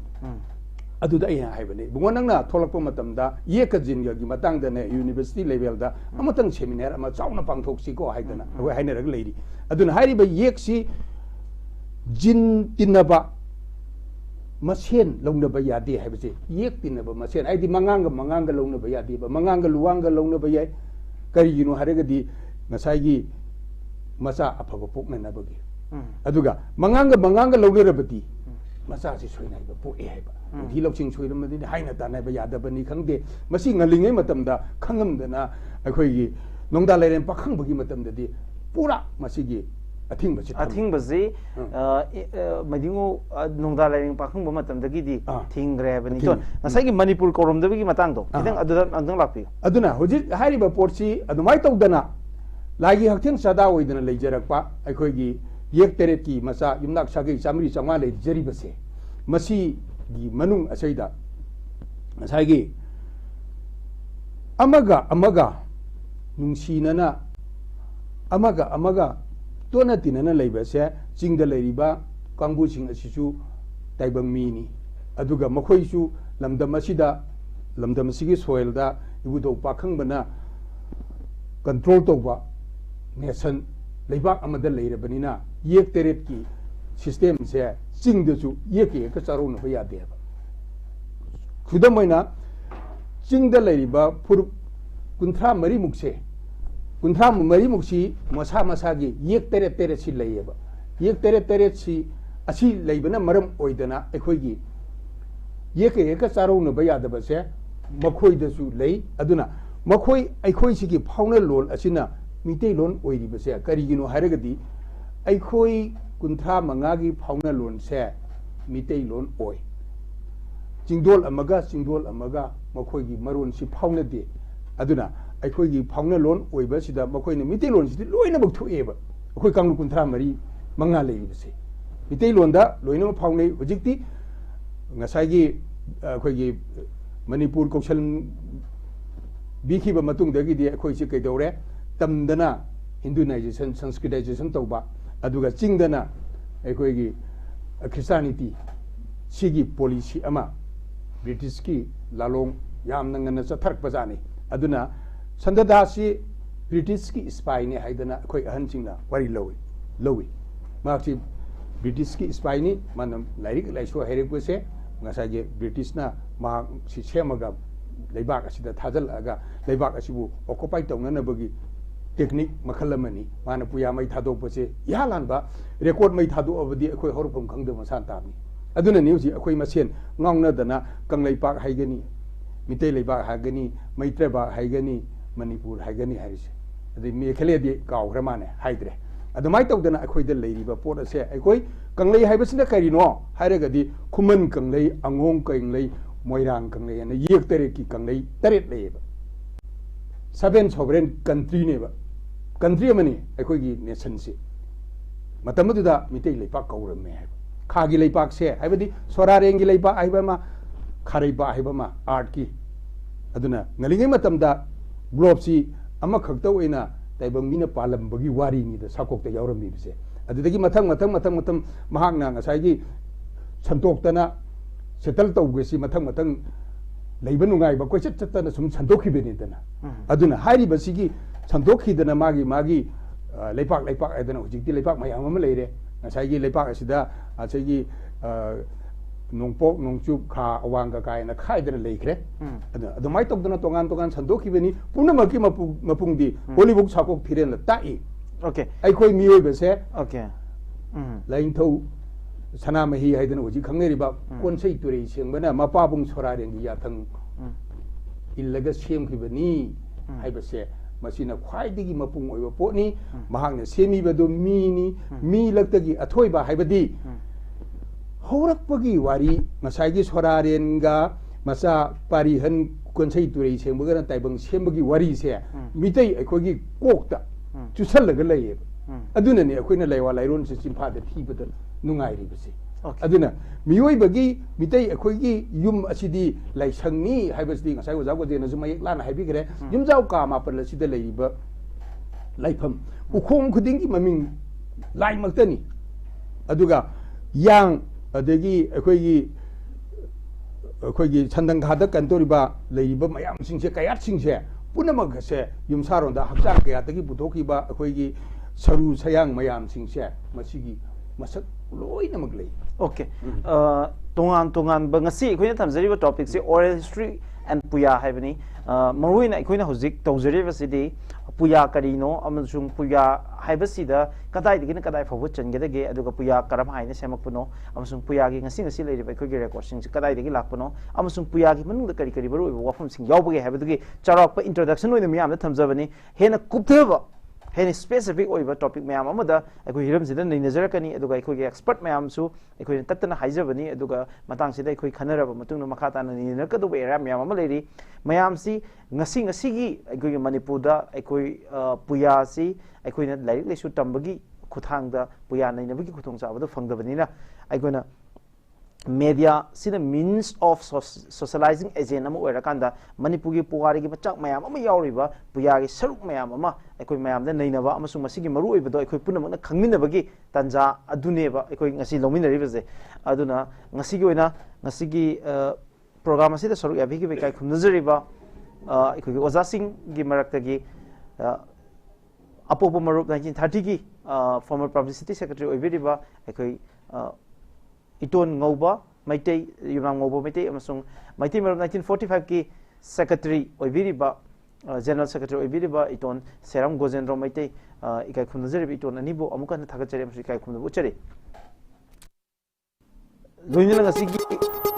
adu da ai haibani bungonangna tholakpa matamda yeka jinga gi matangda ne university level da amatang seminar ama chawna pangthoksi ko haidana hoi hainarag leiri aduna hairiba yeksi jin tinaba masen longnaba yade haibase yek tinaba masen aidi manganga longnaba yade ba manganga luwanga longnaba yai karigino haragadi ngasai masa afaba poknanabagi aduga manganga lognerabati masa si soina ba po e haiba di loksing soiramadi haina tanaiba yadabani khangde masi ngalingai matamda khangamdana akhoi nongda lairen pakhangbugi matamdadi pura masigi athingbazi madingo nongda lairen pakhangba matamdagi di thingre bani to ngasai gi manipur koromdabagi matangdo kidang aduna andang lakpi aduna hoji hairiba porsi adumai tawdana lagi haktheng sada oidana leijarakpa akhoi gi yek teret ki masa yumnak sagi samri changa le jeribase masi gi manung asaida ngasai gi amaga nungsinana amaga tona tinana leibase jingda leiriba kangbu sing asisu taibang mini aduga makhoi su lamdam asigi soil da ibudo pakhang bana control toba nation leibak amada leirabanina yek teret ki system se jingda su yek ka charo na ya de ba khudamoina jingda leiriba pur kunthra mari mukse kunthra mari muksi masa gi yek teret si leiba yek teret si asi leibana maram oidana ekhoi gi yek ka charo na ya da ba se makhoi da su lei aduna makhoi ekhoi si gi phauna lol asina mitei lon oiri ba se karigino haragadi ekhoi kunthra manga gi phauna lon se mitei lon oi jingdol amaga makhoi gi maron si phauna de aduna akhoi gi phauna lon oiba sida makhoi ne mitei lon si loina bak thueba akhoi kanglu kunthra mari manga lei bse mitei lon da loina phaunai hojikti ngasai gi akhoi gi manipur kaushal bikhi ba matung dagi di akhoi si kaidore tamdana hindunization sanskritization tauba aduga chingdana akhoi gi christianity sigi policy ama british ki lalong yamna ngana chatharak pajani aduna sandadasi british ki spy ne haidana akhoi ahan chingna wari lowi machi british ki spy ni manam lairik laiso herek pese ngasa je british na ma si semaga leibak asida thajal aga leibak asibu occupy tawna bagi technique makhalamani mana puya mai thadok pese yalan ba record mai thadu abadi akhoi horpum khangde masan tamni aduna news akhoi masen ngongna dana kanglaipak haigani mitei leibak hagani maitre ba haigani manipur haigani harise adi me khale di kaw gramane haidre adumai tawdana akhoi da leiriba pot ase akhoi Kanglei हाइबसिना करिनो हाइरगदी खुमन Kanglei अंगों कंगलई मोइरांग कंगलई ने येक तरे की कंगलई तरेत लेबा 7 sovereign country नेबा country मनी अखोगी nation से मतमदुदा मितै लेपाक कौरमे है खागी लेपाक से हाइबदी सोरारेंगी लेपाक हाइबमा खारेबा हाइबमा आर्ट की अदुना ngaligai matamda globe si ama khakta oina taibang mina palambagi wari ni da sakokta yaurami bise adudagi mathang mahakna ngasai gi santoktana settle tawgesi mathang leiba nungai ba koichat chatana sum santokhi beni dana aduna hairi basigi santokhi dana magi leipak adana hujikti leipak mayam ama leire ngasai gi leipak asida asai nongpok nongchup kha awanga kai na khai dana leikre adu mai tok dana tongan sandokhi beni punamaki mapung di hollywood sakok phiren la tai okay ai khoi mioi bese okay lain thau sana mahi haidana uji khangneri ba konsei turi sengbana mapabung soraren gi yathang illaga semkhi bani hai bese masina khwai digi mapung oiba potni mahangna semi badu mi laktagi athoi ba haibadi haurakpagi wari ngasai sorarenga masa parihan konsei turei sembagana taibang sembagi wari se mitai akogi kokta chusallaga laye aduna ne akoina laiwa lairon se simpha da thibada nungai ri base aduna mioi bagi mitai akogi yum asidi laisangni haibasdi ngasai wajago jena juma yeklan haibi gre yumjau ka ma par lasida laiba laifam ukhom khudingi maming lai maktani aduga yang adegi akoigi chandang khada kantoriba leiba mayam singse kayat singse punamak se yumsaronda hakchang kaya tagi puthokhiba akoigi saru sayang mayam singse masigi masak loinamak lei okay tongan bangasi akoina thamjariba topic se oral history and puya haibani maruina akoina hojik tawjariba sidi puya karino amasung puya haibasida kadai digina kadai fawu changedage aduga puya karam haina semakpuno amasung puya gi ngasi leiriba akogi record sing kadai digi lakpuno amasung puya gi manungda kari baru wafum sing yawbage haibadagi charakpa introduction oina miyam da thamjabani hena kuptheba hena specific oiba topic mayam amada akoi hiram sida neinajrakani aduga akoi expert mayam su akoi tatna haijabani aduga matang sida akoi khanaraba matungna makata na ni ka du era mayam ama leiri mayam si ngasi gi akoi manipur da akoi puya si akoi na lairik lesu tambagi khuthang da puya nainabagi khuthong sa abadu phangdabani na akoi na media sida means of socializing agent ama oirakanda manipur gi puwari gi machak mayam ama yauriba puya gi saruk mayam ama akoi mayam da nainaba amasung masigi maru oibado akoi punamakna khangminabagi tanja aduneba akoi ngasi lominaribase aduna ngasigi oina ngasigi program asida saruk yabigi bekai khumnajariba akoi oja sing gi maraktagi apopo marup 1930 gi former publicity secretary oibiriba akoi iton ngauba maitei yunam ngauba maitei amasung maitei marup 1945 ki secretary oibiriba general secretary oibiriba iton seram gojendro maitei ikai khumnajari iton anibo amuka na thagachari amsu ikai khumnabu uchari loinala ngasi gi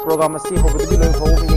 program asi hobudi loi hobi